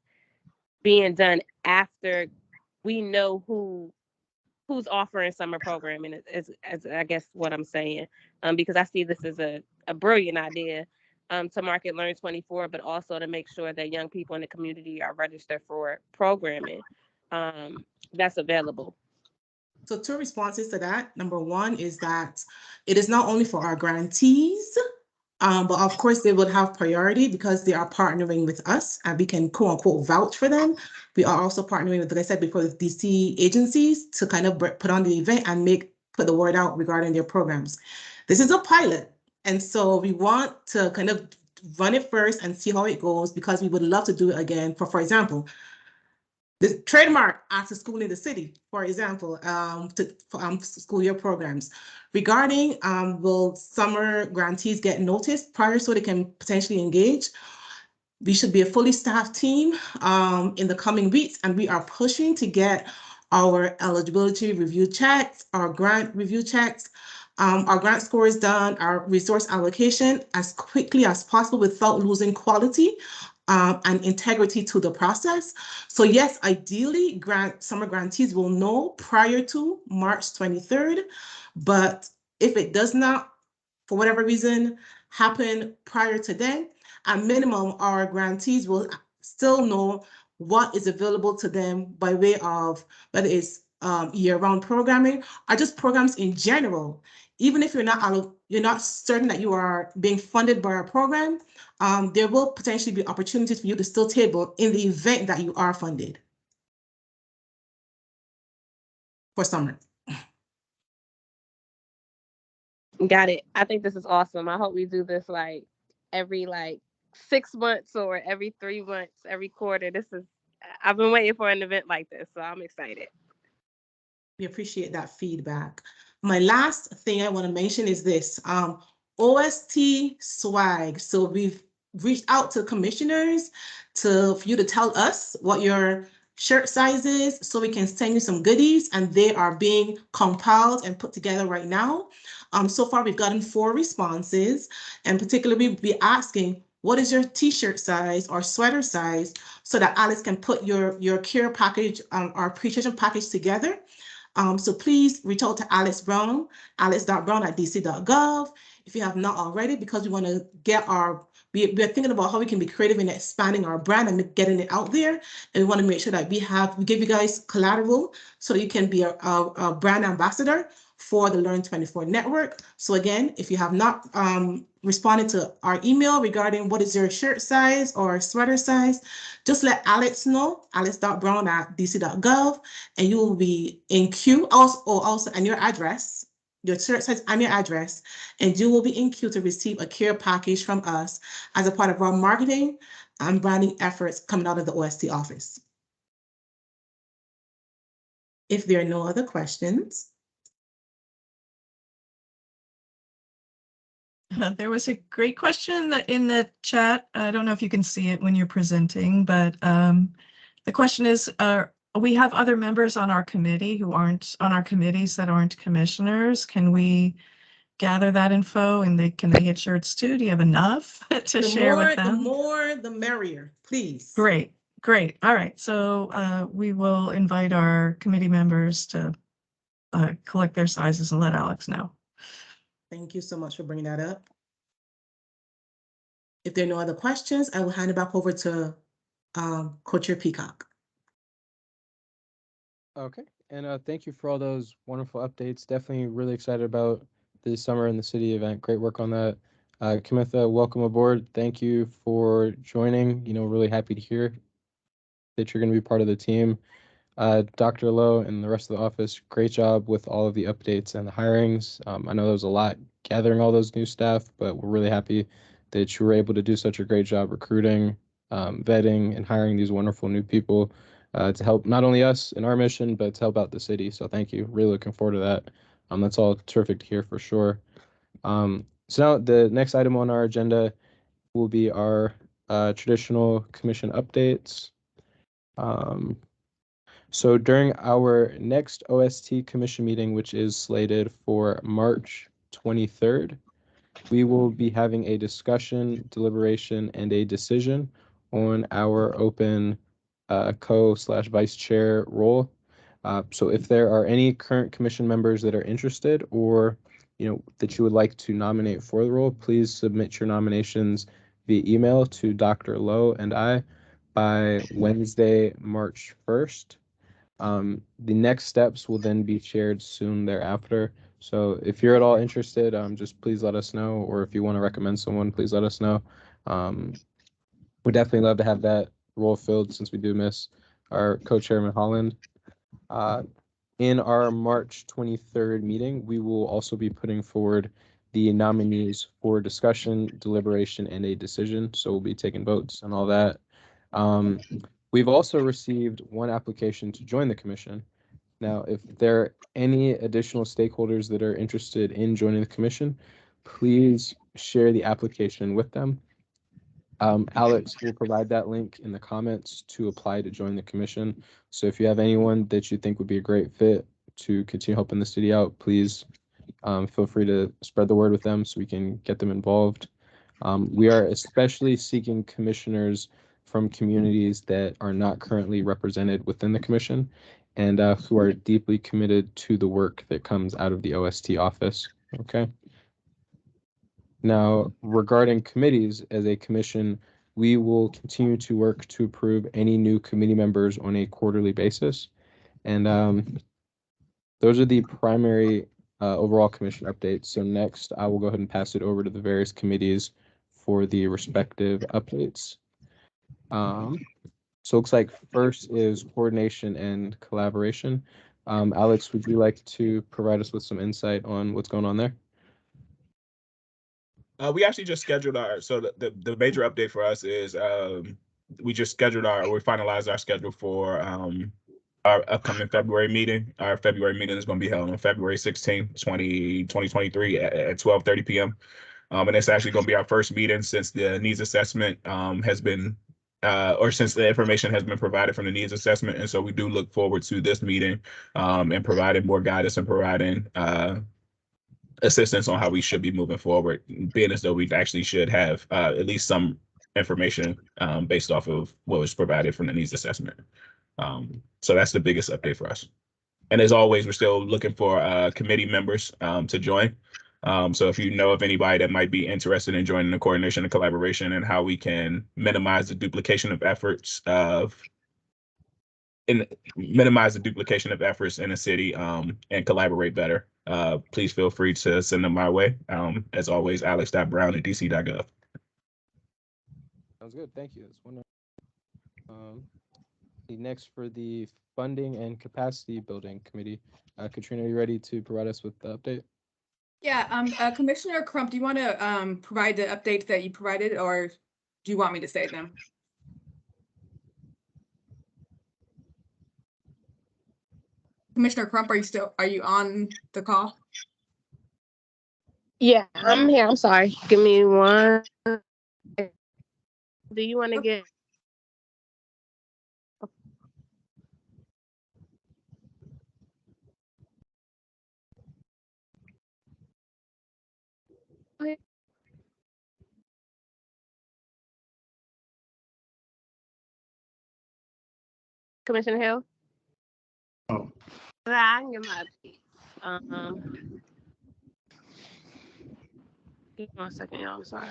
being done after we know who's offering summer programming as I guess what I'm saying, because I see this as a brilliant idea to market Learn24, but also to make sure that young people in the community are registered for programming that's available. So 2 responses to that. Number 1 is that it is not only for our grantees, but of course they would have priority because they are partnering with us and we can quote unquote vouch for them. We are also partnering with, like I said before, with DC agencies to kind of put on the event and put the word out regarding their programs. This is a pilot. And so we want to kind of run it first and see how it goes, because we would love to do it again for example, the trademark after school in the city, for example, for school year programs. Regarding will summer grantees get noticed prior so they can potentially engage? We should be a fully staffed team in the coming weeks, and we are pushing to get our eligibility review checks, our grant review checks, our grant scores done, our resource allocation as quickly as possible without losing quality and integrity to the process. So yes, ideally, summer grantees will know prior to March 23rd, but if it does not, for whatever reason, happen prior to then, at minimum, our grantees will still know what is available to them by way of whether it's year-round programming or just programs in general. Even if you're not certain that you are being funded by our program, there will potentially be opportunities for you to still table in the event that you are funded for summer. Got it. I think this is awesome. I hope we do this like every 6 months or every 3 months, every quarter. I've been waiting for an event like this, so I'm excited. We appreciate that feedback. My last thing I want to mention is this, OST swag. So we've reached out to commissioners for you to tell us what your shirt size is so we can send you some goodies, and they are being compiled and put together right now. So far we've gotten 4 responses, and particularly we'll be asking, what is your t-shirt size or sweater size, so that Alex can put your care package or appreciation package together. So please reach out to Alex Brown, alex.brown@dc.gov if you have not already, because we want to get we're thinking about how we can be creative in expanding our brand and getting it out there. And we want to make sure that we give you guys collateral so that you can be a brand ambassador for the Learn24 network. So again, if you have not responded to our email regarding what is your shirt size or sweater size, just let Alex know, alex.brown@dc.gov, and you will be in queue also and your address, your shirt size and your address, and you will be in queue to receive a care package from us as a part of our marketing and branding efforts coming out of the OST office. If there are no other questions. There was a great question in the chat. I don't know if you can see it when you're presenting, but The question is, we have other members on our committee who aren't on our committees that aren't commissioners. Can we gather that info and can they get shirts too? Do you have enough to share with The them? more, the merrier, please. Great, great. All right. So we will invite our committee members to collect their sizes and let Alex know. Thank you so much for bringing that up. If there are no other questions, I will hand it back over to Co-Chair Peacock. Okay, and thank you for all those wonderful updates. Definitely really excited about the summer and the city event. Great work on that. Kimitha, welcome aboard. Thank you for joining. Really happy to hear that you're going to be part of the team. Dr. Lowe and the rest of the office, great job with all of the updates and the hirings. I know there was a lot gathering all those new staff, but we're really happy that you were able to do such a great job recruiting, vetting, and hiring these wonderful new people to help not only us in our mission, but to help out the city. So thank you. Really looking forward to that. That's all terrific to hear for sure. So now the next item on our agenda will be our traditional commission updates. So during our next OST commission meeting, which is slated for March 23rd, we will be having a discussion, deliberation, and a decision on our open co/vice chair role. So if there are any current commission members that are interested or that you would like to nominate for the role, please submit your nominations via email to Dr. Lowe and I by Wednesday, March 1st. The next steps will then be shared soon thereafter. So if you're at all interested, just please let us know, or if you want to recommend someone, please let us know. We'd definitely love to have that role filled since we do miss our co-chairman Holland. In our March 23rd meeting, we will also be putting forward the nominees for discussion, deliberation, and a decision. So we'll be taking votes and all that. We've also received one application to join the commission. Now, if there are any additional stakeholders that are interested in joining the commission, please share the application with them. Alex will provide that link in the comments to apply to join the commission. So if you have anyone that you think would be a great fit to continue helping the city out, please feel free to spread the word with them so we can get them involved. We are especially seeking commissioners from communities that are not currently represented within the commission and who are deeply committed to the work that comes out of the OST office. Okay. Now, regarding committees, as a commission, we will continue to work to approve any new committee members on a quarterly basis. And those are the primary overall commission updates. So next, I will go ahead and pass it over to the various committees for the respective updates. So it looks like first is coordination and collaboration. Alex, would you like to provide us with some insight on what's going on there? We actually just scheduled the major update for us is we finalized our schedule for our upcoming February meeting. Our February meeting is going to be held on February 16th, 2023 at 12:30 p.m. And it's actually going to be our first meeting since the needs assessment has been or since the information has been provided from the needs assessment. And so we do look forward to this meeting and providing more guidance and providing assistance on how we should be moving forward, being as though we actually should have at least some information based off of what was provided from the needs assessment. So that's the biggest update for us. And as always, we're still looking for committee members to join. So if you know of anybody that might be interested in joining the coordination and collaboration and how we can minimize the duplication of efforts in the city and collaborate better, please feel free to send them my way. As always, alex.brown@dc.gov. Sounds good. Thank you. That's wonderful. The next for the funding and capacity building committee. Katrina, are you ready to provide us with the update? Yeah, Commissioner Crump, do you want to provide the updates that you provided, or do you want me to say them? Commissioner Crump, are you on the call? Yeah, I'm here. I'm sorry. Give me one. Do you want to get? Commissioner Hill? Oh. I can give my updates. Give me 1 second, y'all. I'm sorry.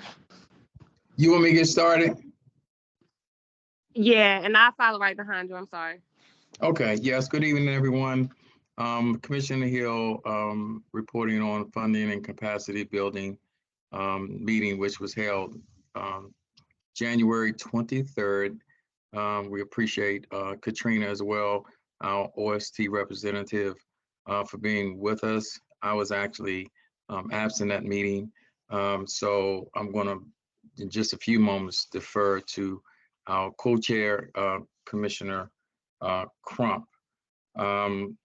You want me to get started? Yeah, and I'll follow right behind you. I'm sorry. Okay, yes, good evening, everyone. Commissioner Hill, reporting on funding and capacity building meeting, which was held January 23rd. We appreciate Katrina as well, our OST representative, for being with us. I was actually absent at meeting, so I'm going to, in just a few moments, defer to our co-chair, Commissioner Crump. Um,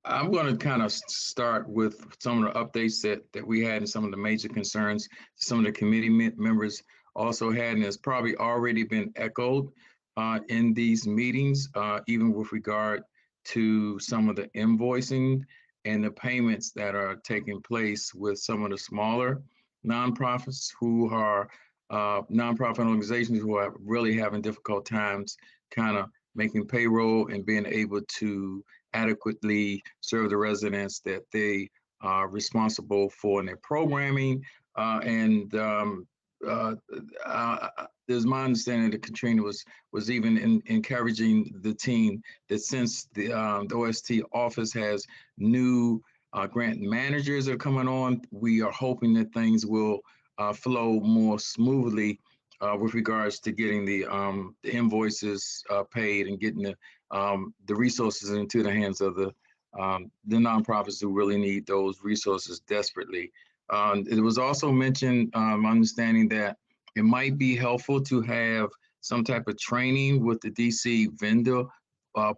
I'm going to kind of start with some of the updates that we had and some of the major concerns some of the committee members also had, and it's probably already been echoed in these meetings, even with regard to some of the invoicing and the payments that are taking place with some of the smaller nonprofits who are nonprofit organizations who are really having difficult times kind of making payroll and being able to adequately serve the residents that they are responsible for in their programming. There's my understanding that Katrina was even encouraging the team that since the OST office has new grant managers that are coming on, we are hoping that things will flow more smoothly with regards to getting the invoices paid and getting the resources into the hands of the nonprofits who really need those resources desperately. It was also mentioned, understanding that it might be helpful to have some type of training with the DC vendor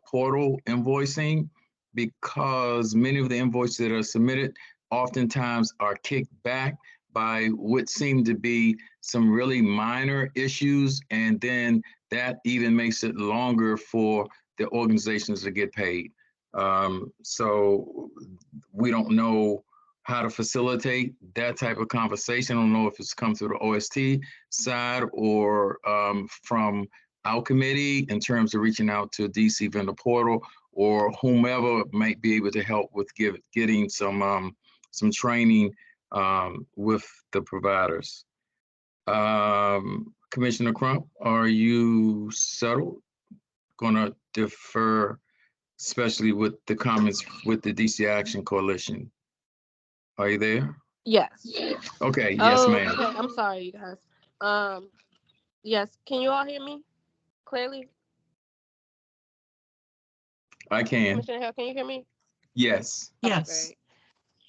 portal invoicing, because many of the invoices that are submitted oftentimes are kicked back by what seem to be some really minor issues, and then that even makes it longer for the organizations to get paid. So we don't know how to facilitate that type of conversation. I don't know if it's come through the OST side or from our committee in terms of reaching out to DC vendor portal or whomever might be able to help with getting some training with the providers. Commissioner Crump, are you settled? Gonna defer, especially with the comments with the DC Action Coalition. Are you there? Yes. Okay, yes, ma'am. Okay, I'm sorry, you guys. Yes, can you all hear me clearly? I can. Commissioner Hill, can you hear me? Yes. Okay, Yes. great.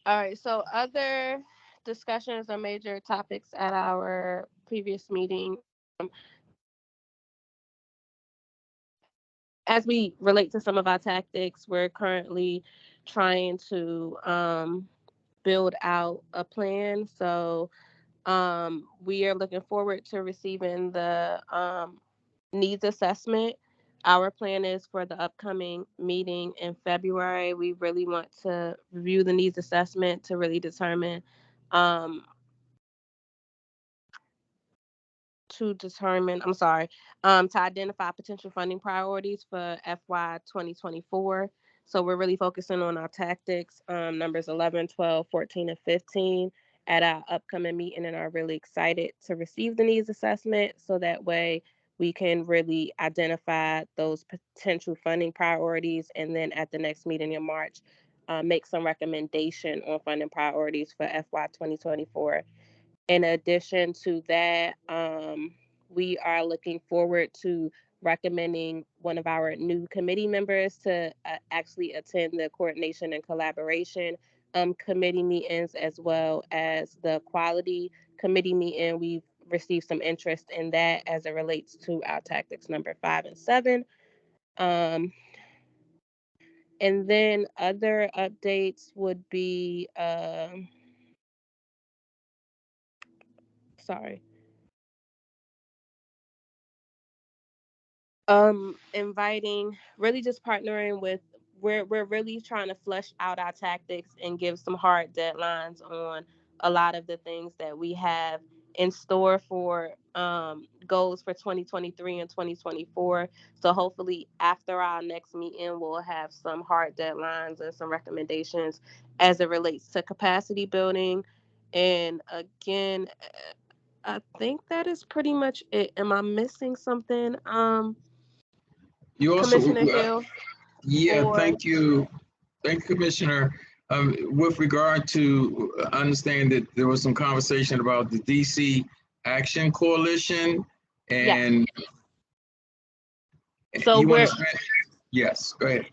All right, so other discussions or major topics at our previous meeting. As we relate to some of our tactics, we're currently trying to build out a plan. So we are looking forward to receiving the needs assessment. Our plan is for the upcoming meeting in February. We really want to review the needs assessment to really determine to identify potential funding priorities for FY 2024. So we're really focusing on our tactics, numbers 11, 12, 14, and 15 at our upcoming meeting, and are really excited to receive the needs assessment so that way we can really identify those potential funding priorities, and then at the next meeting in March, make some recommendation on funding priorities for FY 2024. In addition to that, we are looking forward to recommending one of our new committee members to actually attend the coordination and collaboration committee meetings, as well as the quality committee meeting. We've received some interest in that as it relates to our tactics number 5 and 7. And then other updates would be, sorry. Inviting, really just partnering with, we're really trying to flesh out our tactics and give some hard deadlines on a lot of the things that we have in store for goals for 2023 and 2024. So hopefully after our next meeting, we'll have some hard deadlines and some recommendations as it relates to capacity building. And again, I think that is pretty much it. Am I missing something? You also, Commissioner Hill? yeah, or- thank you. Thank you, Commissioner. With regard to, I understand that there was some conversation about the DC Action Coalition and So you we're want to, yes, go ahead.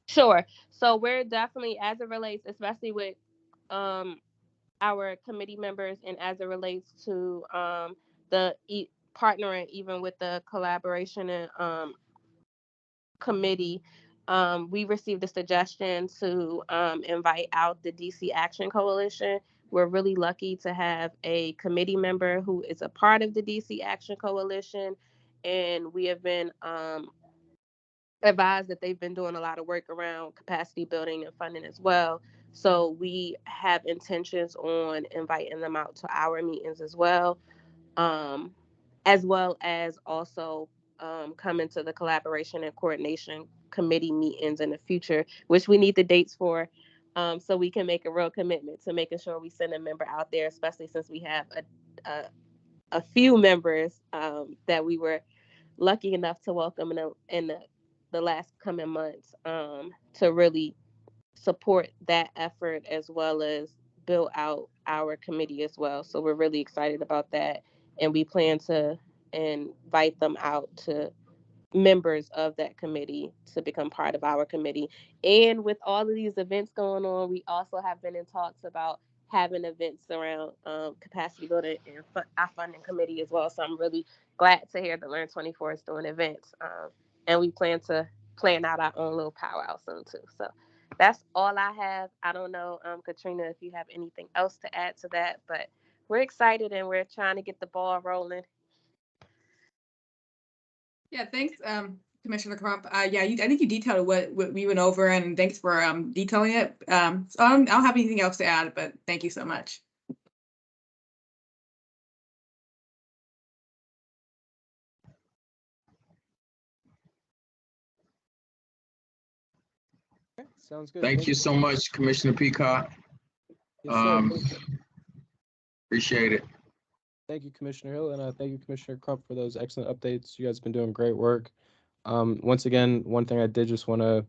sure. So we're definitely, as it relates, especially with our committee members, and as it relates to partnering even with the collaboration and committee, we received a suggestion to invite out the DC Action Coalition. We're really lucky to have a committee member who is a part of the DC Action Coalition, and we have been advised that they've been doing a lot of work around capacity building and funding as well. So we have intentions on inviting them out to our meetings as well as also coming to the collaboration and coordination committee meetings in the future, which we need the dates for, so we can make a real commitment to making sure we send a member out there, especially since we have a few members that we were lucky enough to welcome in the last coming months to really support that effort as well as build out our committee as well. So we're really excited about that, and we plan to invite them out to members of that committee to become part of our committee. And with all of these events going on, we also have been in talks about having events around capacity building and our funding committee as well. So I'm really glad to hear that Learn 24 is doing events, and we plan to plan out our own little powwow soon too. So that's all I have. I don't know, Katrina, if you have anything else to add to that, but we're excited and we're trying to get the ball rolling. Yeah, thanks, Commissioner Crump. Yeah, I think you detailed what we went over, and thanks for detailing it. So I don't have anything else to add, but thank you so much. Okay, sounds good. Thank you so much, Commissioner Peacock. Yes, sir. Appreciate it. Thank you, Commissioner Hill, and thank you, Commissioner Crump, for those excellent updates. You guys have been doing great work. Once again, one thing I did just want to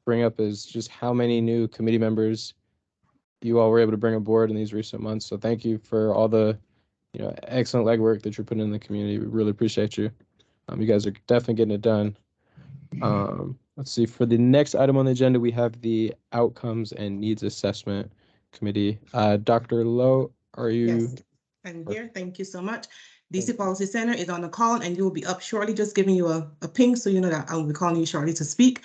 bring up is just how many new committee members you all were able to bring aboard in these recent months. So thank you for all the, excellent legwork that you're putting in the community. We really appreciate you. You guys are definitely getting it done. Let's see. For the next item on the agenda, we have the Outcomes and Needs Assessment Committee. Dr. Lowe, are you? Yes, I'm here. Thank you so much. DC Policy Center is on the call, and you will be up shortly, just giving you a ping so you know that I will be calling you shortly to speak.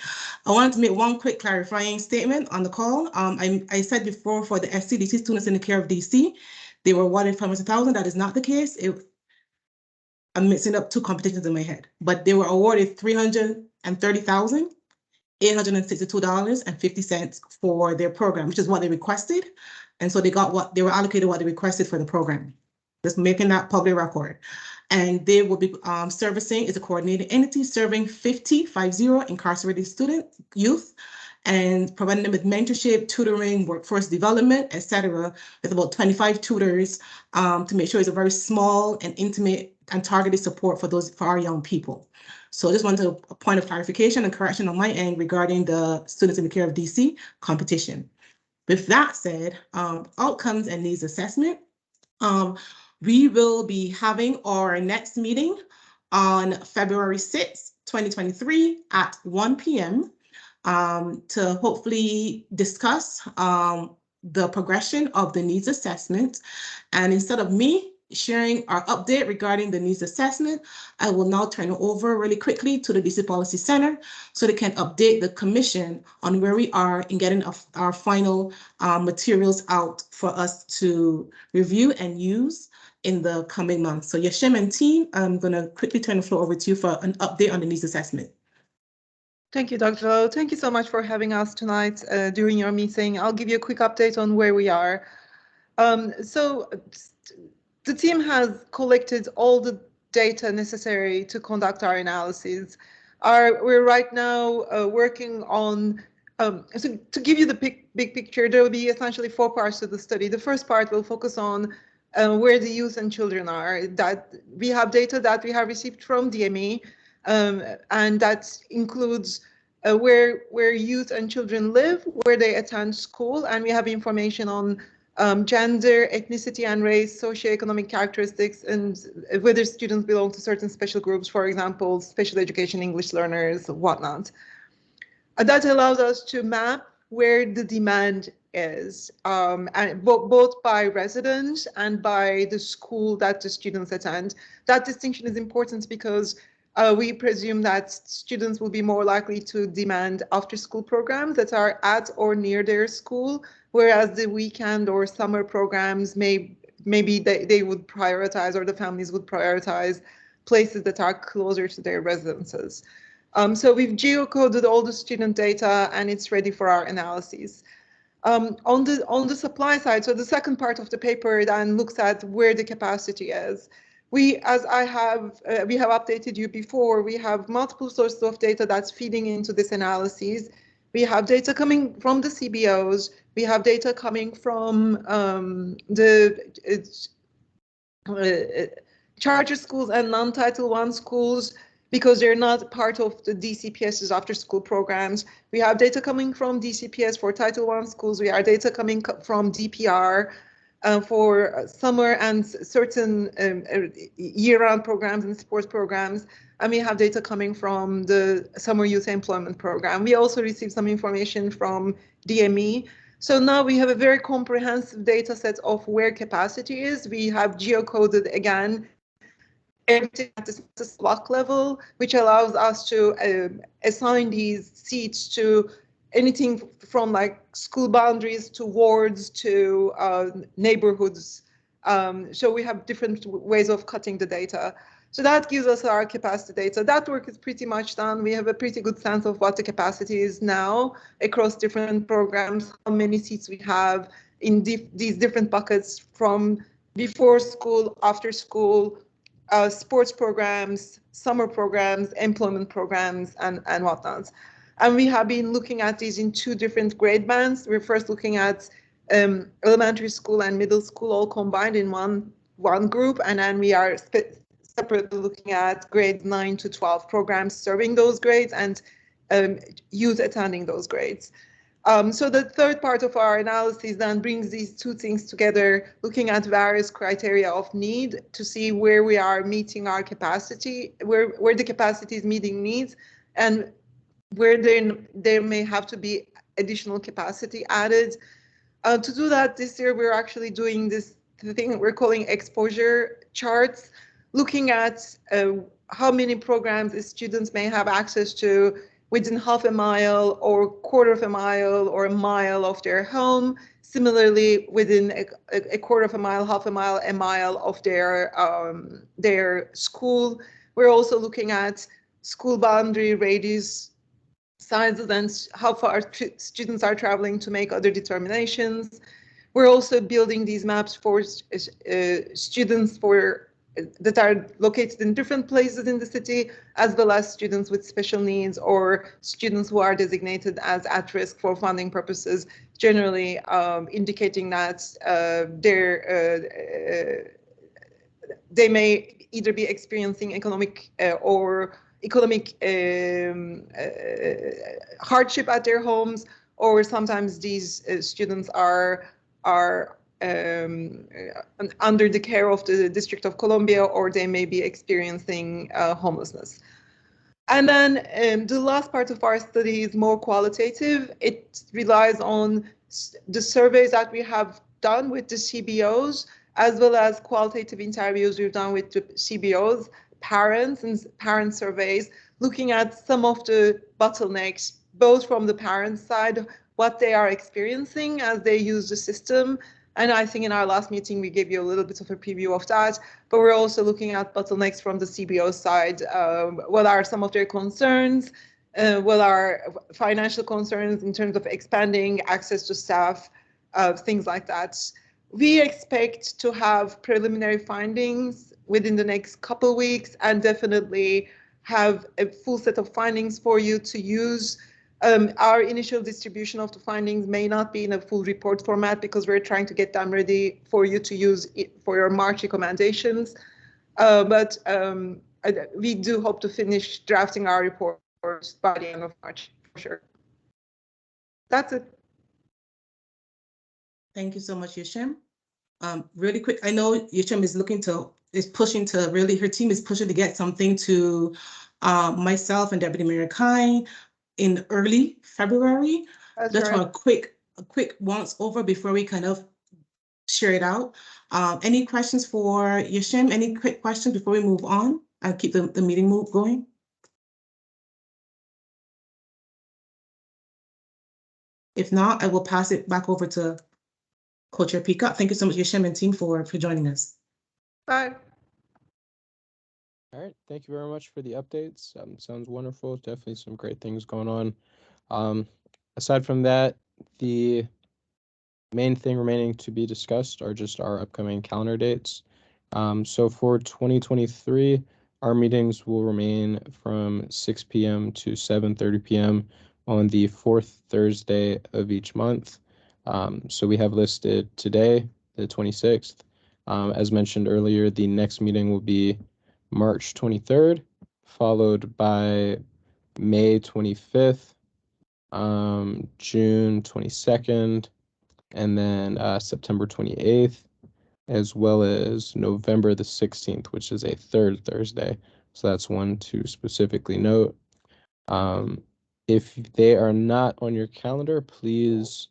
I wanted to make one quick clarifying statement on the call. I said before, for the SCDC students in the care of DC, they were awarded $500,000. That is not the case. I'm mixing up two competitions in my head, but they were awarded $330,862.50 for their program, which is what they requested. And so they were allocated what they requested for the program. Just making that public record. And they will be servicing, is a coordinated entity serving 50 incarcerated youth, and providing them with mentorship, tutoring, workforce development, etc., with about 25 tutors to make sure it's a very small and intimate and targeted support for our young people. So I just wanted a point of clarification and correction on my end regarding the Students in the Care of DC competition. With that said, Outcomes and Needs Assessment, we will be having our next meeting on February 6th, 2023 at 1 p.m. To hopefully discuss the progression of the needs assessment. And instead of me sharing our update regarding the needs assessment, I will now turn it over really quickly to the DC Policy Center so they can update the commission on where we are in getting our final materials out for us to review and use in the coming months. So Yashim and team, I'm going to quickly turn the floor over to you for an update on the needs assessment. Thank you, Dr. Lowe. Thank you so much for having us tonight during your meeting. I'll give you a quick update on where we are. So the team has collected all the data necessary to conduct our analyses. We're right now working on, so to give you the big picture, there will be essentially 4 parts to the study. The first part will focus on where the youth and children are. That we have data that we have received from DME, and that includes where youth and children live, where they attend school, and we have information on gender, ethnicity, and race, socioeconomic characteristics, and whether students belong to certain special groups, for example, special education English learners, whatnot. That allows us to map where the demand is, and both by resident and by the school that the students attend. That distinction is important because we presume that students will be more likely to demand after-school programs that are at or near their school, whereas the weekend or summer programs maybe they would prioritize, or the families would prioritize places that are closer to their residences. So we've geocoded all the student data and it's ready for our analyses. On the supply side, so the second part of the paper then looks at where the capacity is. We have updated you before, we have multiple sources of data that's feeding into this analysis. We have data coming from the CBOs. We have data coming from the charter schools and non-Title I schools, because they're not part of the DCPS's after-school programs. We have data coming from DCPS for Title I schools. We have data coming from DPR for summer and certain year-round programs and sports programs. And we have data coming from the Summer Youth Employment Program. We also received some information from DME. So now we have a very comprehensive data set of where capacity is. We have geocoded again everything at the census block level, which allows us to assign these seats to anything from like school boundaries to wards to neighborhoods. So we have different ways of cutting the data. So that gives us our capacity data. That work is pretty much done. We have a pretty good sense of what the capacity is now across different programs, how many seats we have in these different buckets from before school, after school, sports programs, summer programs, employment programs, and whatnot. And we have been looking at these in 2 different grade bands. We're first looking at elementary school and middle school all combined in one group, and then we are separately looking at grades 9 to 12 programs serving those grades and youth attending those grades. So the third part of our analysis then brings these 2 things together, looking at various criteria of need to see where we are meeting our capacity, where the capacity is meeting needs, and where there may have to be additional capacity added. To do that this year, we're actually doing the thing we're calling exposure charts, looking at how many programs the students may have access to within half a mile or quarter of a mile or a mile of their home. Similarly, within a quarter of a mile, half a mile of their school. We're also looking at school boundary radius sizes and how far students are traveling to make other determinations. We're also building these maps for students that are located in different places in the city, as well as students with special needs or students who are designated as at risk for funding purposes, generally indicating that they may either be experiencing economic hardship at their homes, or sometimes these students are under the care of the District of Columbia, or they may be experiencing homelessness. And then the last part of our study is more qualitative. It relies on the surveys that we have done with the CBOs, as well as qualitative interviews we've done with the CBOs, parents, and parent surveys, looking at some of the bottlenecks, both from the parents' side, what they are experiencing as they use the system. And I think in our last meeting, we gave you a little bit of a preview of that, but we're also looking at bottlenecks from the CBO side. What are some of their concerns? What are financial concerns in terms of expanding access to staff, things like that. We expect to have preliminary findings within the next couple weeks and definitely have a full set of findings for you to use. Our initial distribution of the findings may not be in a full report format because we're trying to get them ready for you to use for your March recommendations. But we do hope to finish drafting our report by the end of March, for sure. That's it. Thank you so much, Yashim. Really quick, I know Yashim is pushing to really, her team is pushing to get something to myself and Deputy Mayor Kine in early February. That's Just right. want a quick once over before we kind of share it out. Any questions for Yashim? Any quick questions before we move on? I'll keep the meeting going. If not, I will pass it back over to Co-Chair Peacock. Thank you so much, Yashim and team, for joining us. Bye. All right, thank you very much for the updates. Sounds wonderful. Definitely some great things going on. Aside from that, the main thing remaining to be discussed are just our upcoming calendar dates. So for 2023, our meetings will remain from 6 p.m. to 7:30 p.m. on the fourth Thursday of each month. So we have listed today, the 26th. As mentioned earlier, the next meeting will be March 23rd, followed by May 25th, June 22nd, and then September 28th, as well as November the 16th, which is a third Thursday. So that's one to specifically note. If they are not on your calendar, please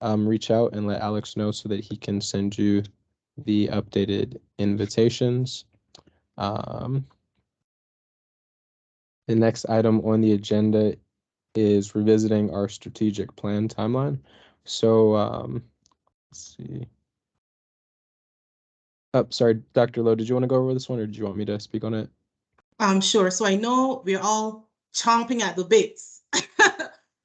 reach out and let Alex know so that he can send you the updated invitations. The next item on the agenda is revisiting our strategic plan timeline. So let's see. Oh, sorry, Dr. Lowe, did you want to go over this one or did you want me to speak on it? Sure. So I know we're all chomping at the bits,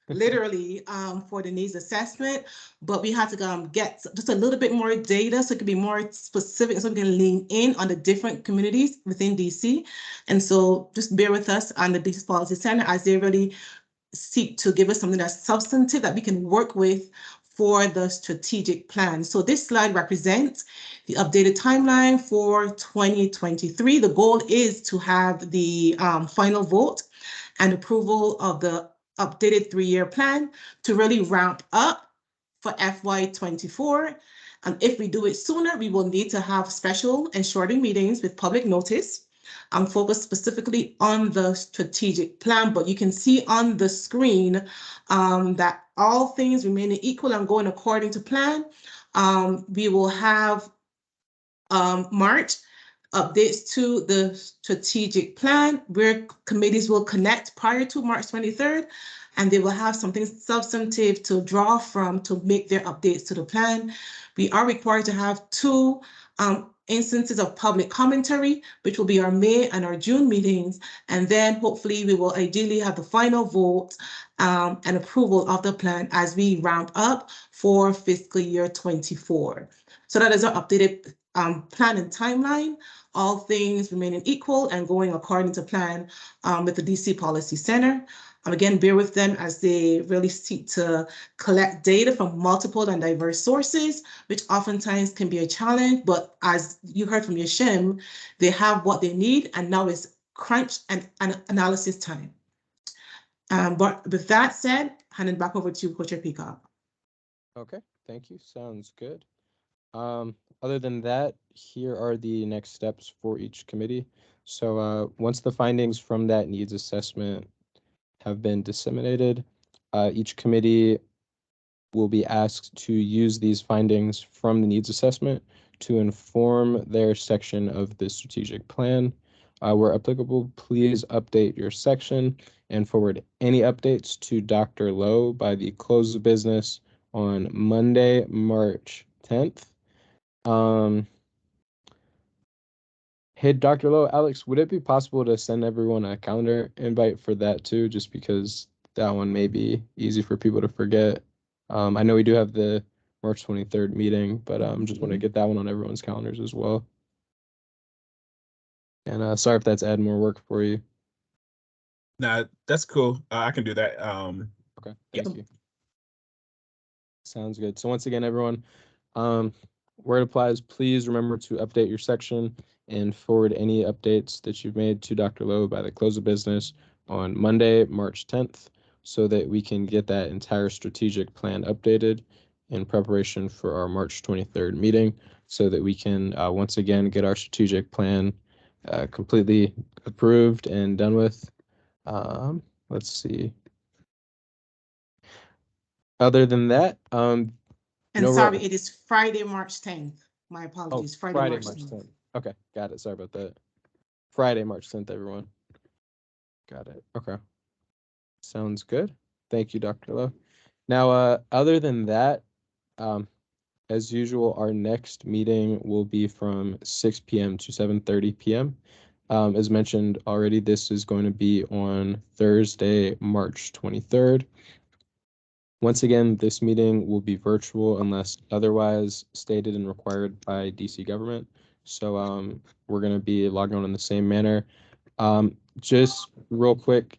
literally, for the needs assessment, but we have to get just a little bit more data so it can be more specific, so we can lean in on the different communities within DC. And so just bear with us on the DC Policy Center as they really seek to give us something that's substantive that we can work with for the strategic plan. So this slide represents the updated timeline for 2023. The goal is to have the final vote and approval of the updated 3-year plan to really ramp up for FY24. And if we do it sooner, we will need to have special and shorter meetings with public notice. I'm focused specifically on the strategic plan, but you can see on the screen that all things remaining equal and going according to plan. We will have March updates to the strategic plan where committees will connect prior to March 23rd, and they will have something substantive to draw from to make their updates to the plan. We are required to have 2 instances of public commentary, which will be our May and our June meetings. And then hopefully we will ideally have the final vote and approval of the plan as we ramp up for fiscal year 24. So that is our updated plan and timeline, all things remaining equal and going according to plan with the DC Policy Center. Again, bear with them as they really seek to collect data from multiple and diverse sources, which oftentimes can be a challenge. But as you heard from Yashim, they have what they need, and now it's crunch and analysis time. But with that said, handing back over to Co-Chair Peacock. Okay, thank you. Sounds good. Other than that, here are the next steps for each committee. So once the findings from that needs assessment have been disseminated, each committee will be asked to use these findings from the needs assessment to inform their section of the strategic plan. Where applicable, please update your section and forward any updates to Dr. Lowe by the close of business on Monday, March 10th. Hey, Dr. Lowe, Alex, would it be possible to send everyone a calendar invite for that too, just because that one may be easy for people to forget? I know we do have the March 23rd meeting, but just want to get that one on everyone's calendars as well. And sorry if that's adding more work for you. Nah, that's cool. I can do that. Okay, thank you. Sounds good. So once again, everyone, where it applies, please remember to update your section and forward any updates that you've made to Dr. Lowe by the close of business on Monday, March 10th, so that we can get that entire strategic plan updated in preparation for our March 23rd meeting, so that we can once again get our strategic plan completely approved and done with. Let's see. Other than that, And no sorry, it is Friday, March 10th. My oh, apologies. Friday, March March 10th. 10th. Okay, got it. Sorry about that. Friday, March 10th, everyone. Got it. Okay. Sounds good. Thank you, Dr. Lowe. Now, other than that, as usual, our next meeting will be from 6 p.m. to 7:30 p.m. As mentioned already, this is going to be on Thursday, March 23rd. Once again, this meeting will be virtual unless otherwise stated and required by DC government. So we're going to be logging on in the same manner. Just real quick,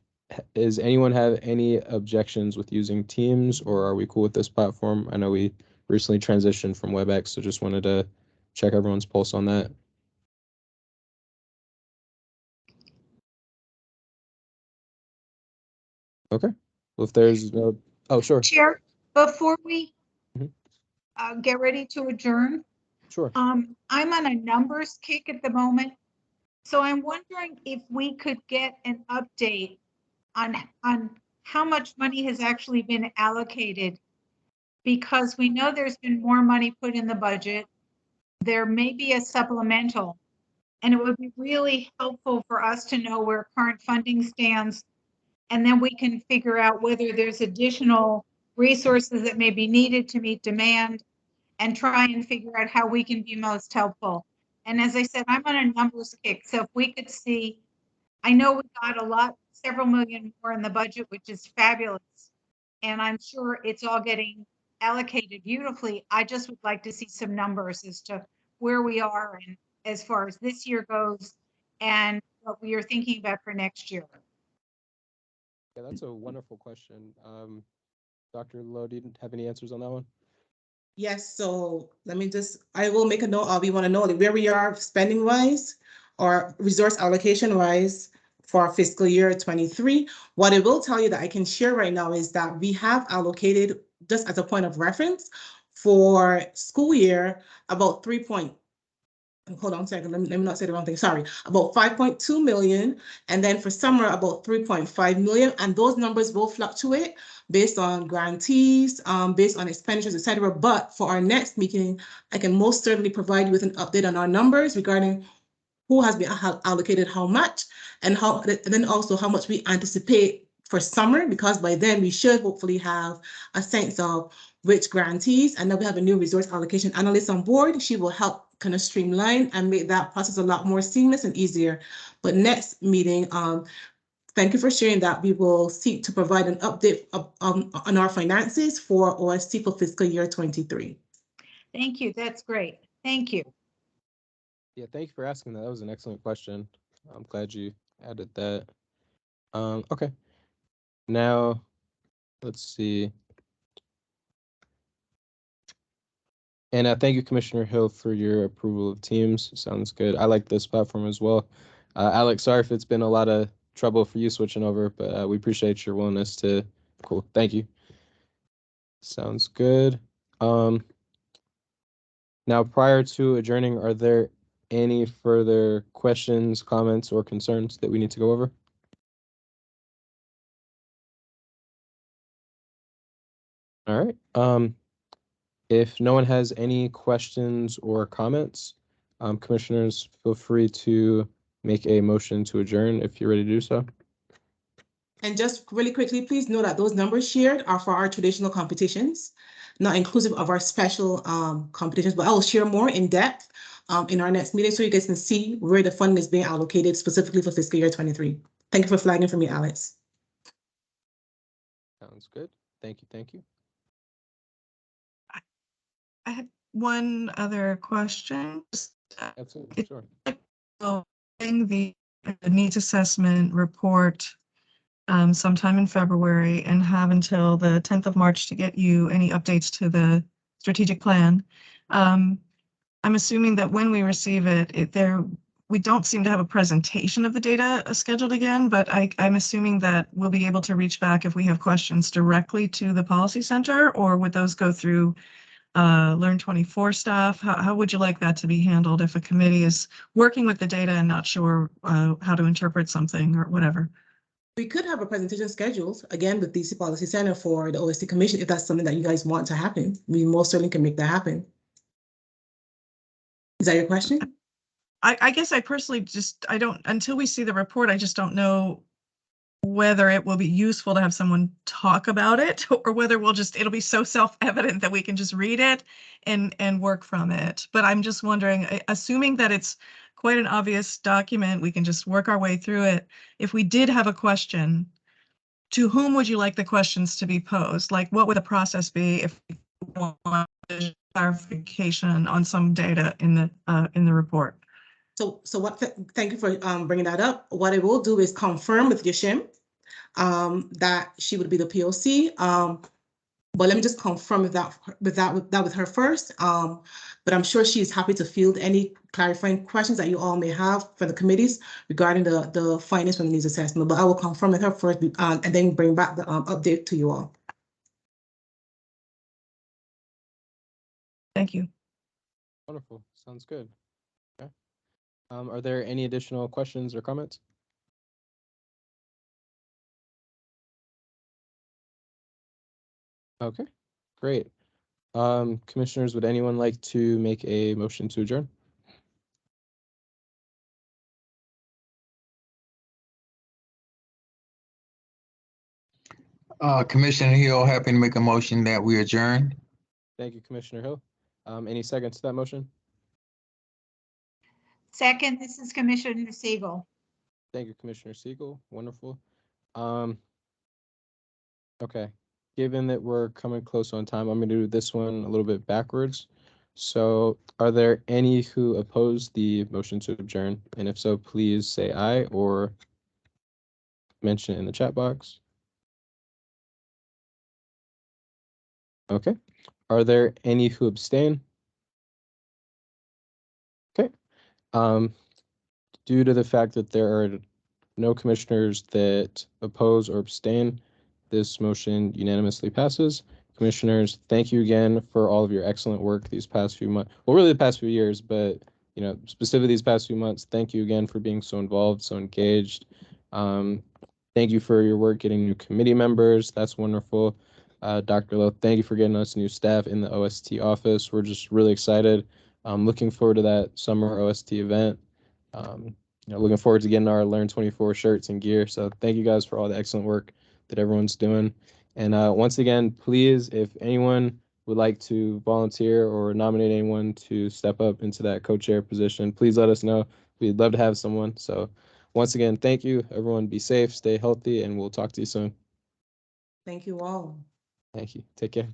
does anyone have any objections with using Teams, or are we cool with this platform? I know we recently transitioned from WebEx, so just wanted to check everyone's pulse on that. Okay. Well, if there's no, oh, sure. Chair, before we Mhm. get ready to adjourn, Sure. I'm on a numbers kick at the moment. So I'm wondering if we could get an update on how much money has actually been allocated. Because we know there's been more money put in the budget. There may be a supplemental. And it would be really helpful for us to know where current funding stands. And then we can figure out whether there's additional resources that may be needed to meet demand and try and figure out how we can be most helpful. And as I said, I'm on a numbers kick. So if we could see, I know we got several million more in the budget, which is fabulous. And I'm sure it's all getting allocated beautifully. I just would like to see some numbers as to where we are and as far as this year goes and what we are thinking about for next year. Yeah, that's a wonderful question. Dr. Lowe, do you have any answers on that one? Yes, so I will make a note. We want to know where we are spending wise or resource allocation wise for fiscal year 23. What I will tell you that I can share right now is that we have allocated, just as a point of reference, for school year about hold on a second, let me not say the wrong thing, sorry, about 5.2 million, and then for summer about 3.5 million, and those numbers will fluctuate based on grantees, based on expenditures, etc. But for our next meeting, I can most certainly provide you with an update on our numbers regarding who has been allocated how much, and then also how much we anticipate for summer, because by then we should hopefully have a sense of which grantees, and then we have a new resource allocation analyst on board. She will help kind of streamline and make that process a lot more seamless and easier. But next meeting, thank you for sharing that. We will seek to provide an update on our finances for OST for fiscal year 23. Thank you. That's great. Thank you. Yeah, thank you for asking that. That was an excellent question. I'm glad you added that. Okay. Now, let's see. And thank you, Commissioner Hill, for your approval of Teams. Sounds good. I like this platform as well. Alex, sorry if it's been a lot of trouble for you switching over, but we appreciate your willingness to. Cool. Thank you. Sounds good. Now, prior to adjourning, are there any further questions, comments, or concerns that we need to go over? All right. If no one has any questions or comments, commissioners, feel free to make a motion to adjourn if you're ready to do so. And just really quickly, please know that those numbers shared are for our traditional competitions, not inclusive of our special competitions, but I will share more in depth in our next meeting so you guys can see where the funding is being allocated specifically for fiscal year 23. Thank you for flagging for me, Alex. Sounds good. Thank you. Thank you. I had one other question. Absolutely, sure. The needs assessment report sometime in February and have until the 10th of March to get you any updates to the strategic plan. I'm assuming that when we receive it, we don't seem to have a presentation of the data scheduled again, but I'm assuming that we'll be able to reach back if we have questions directly to the policy center, or would those go through Learn 24 staff? How would you like that to be handled if a committee is working with the data and not sure how to interpret something or whatever? We could have a presentation scheduled, again, with DC Policy Center for the OST Commission, if that's something that you guys want to happen. We most certainly can make that happen. Is that your question? I guess I personally until we see the report, I just don't know whether it will be useful to have someone talk about it, or whether it'll be so self-evident that we can just read it and work from it. But I'm just wondering, assuming that it's quite an obvious document, we can just work our way through it. If we did have a question, to whom would you like the questions to be posed? Like, what would the process be if we want clarification on some data in the report? Thank you for bringing that up. What it will do is confirm with Yashim that she would be the POC. But let me just confirm with her first. But I'm sure she's happy to field any clarifying questions that you all may have for the committees regarding the findings from the needs assessment. But I will confirm with her first and then bring back the update to you all. Thank you. Wonderful. Sounds good. Okay. Are there any additional questions or comments? Okay, great. Commissioners, would anyone like to make a motion to adjourn? Commissioner Hill, happy to make a motion that we adjourn. Thank you, Commissioner Hill. Any seconds to that motion? Second, this is Commissioner Siegel. Thank you, Commissioner Siegel. Wonderful. Okay, given that we're coming close on time, I'm going to do this one a little bit backwards. So are there any who oppose the motion to adjourn? And if so, please say aye or mention it in the chat box. Okay. Are there any who abstain? Okay. Due to the fact that there are no commissioners that oppose or abstain, this motion unanimously passes. Commissioners, thank you again for all of your excellent work these past few months. Well, really the past few years, but specifically these past few months. Thank you again for being so involved, so engaged. Thank you for your work getting new committee members. That's wonderful. Dr. Lowe, thank you for getting us new staff in the OST office. We're just really excited. Looking forward to that summer OST event. Looking forward to getting our Learn 24 shirts and gear. So thank you guys for all the excellent work that everyone's doing. And once again, please, if anyone would like to volunteer or nominate anyone to step up into that co-chair position, please let us know. We'd love to have someone. So once again, thank you. Everyone be safe, stay healthy, and we'll talk to you soon. Thank you all. Thank you. Take care.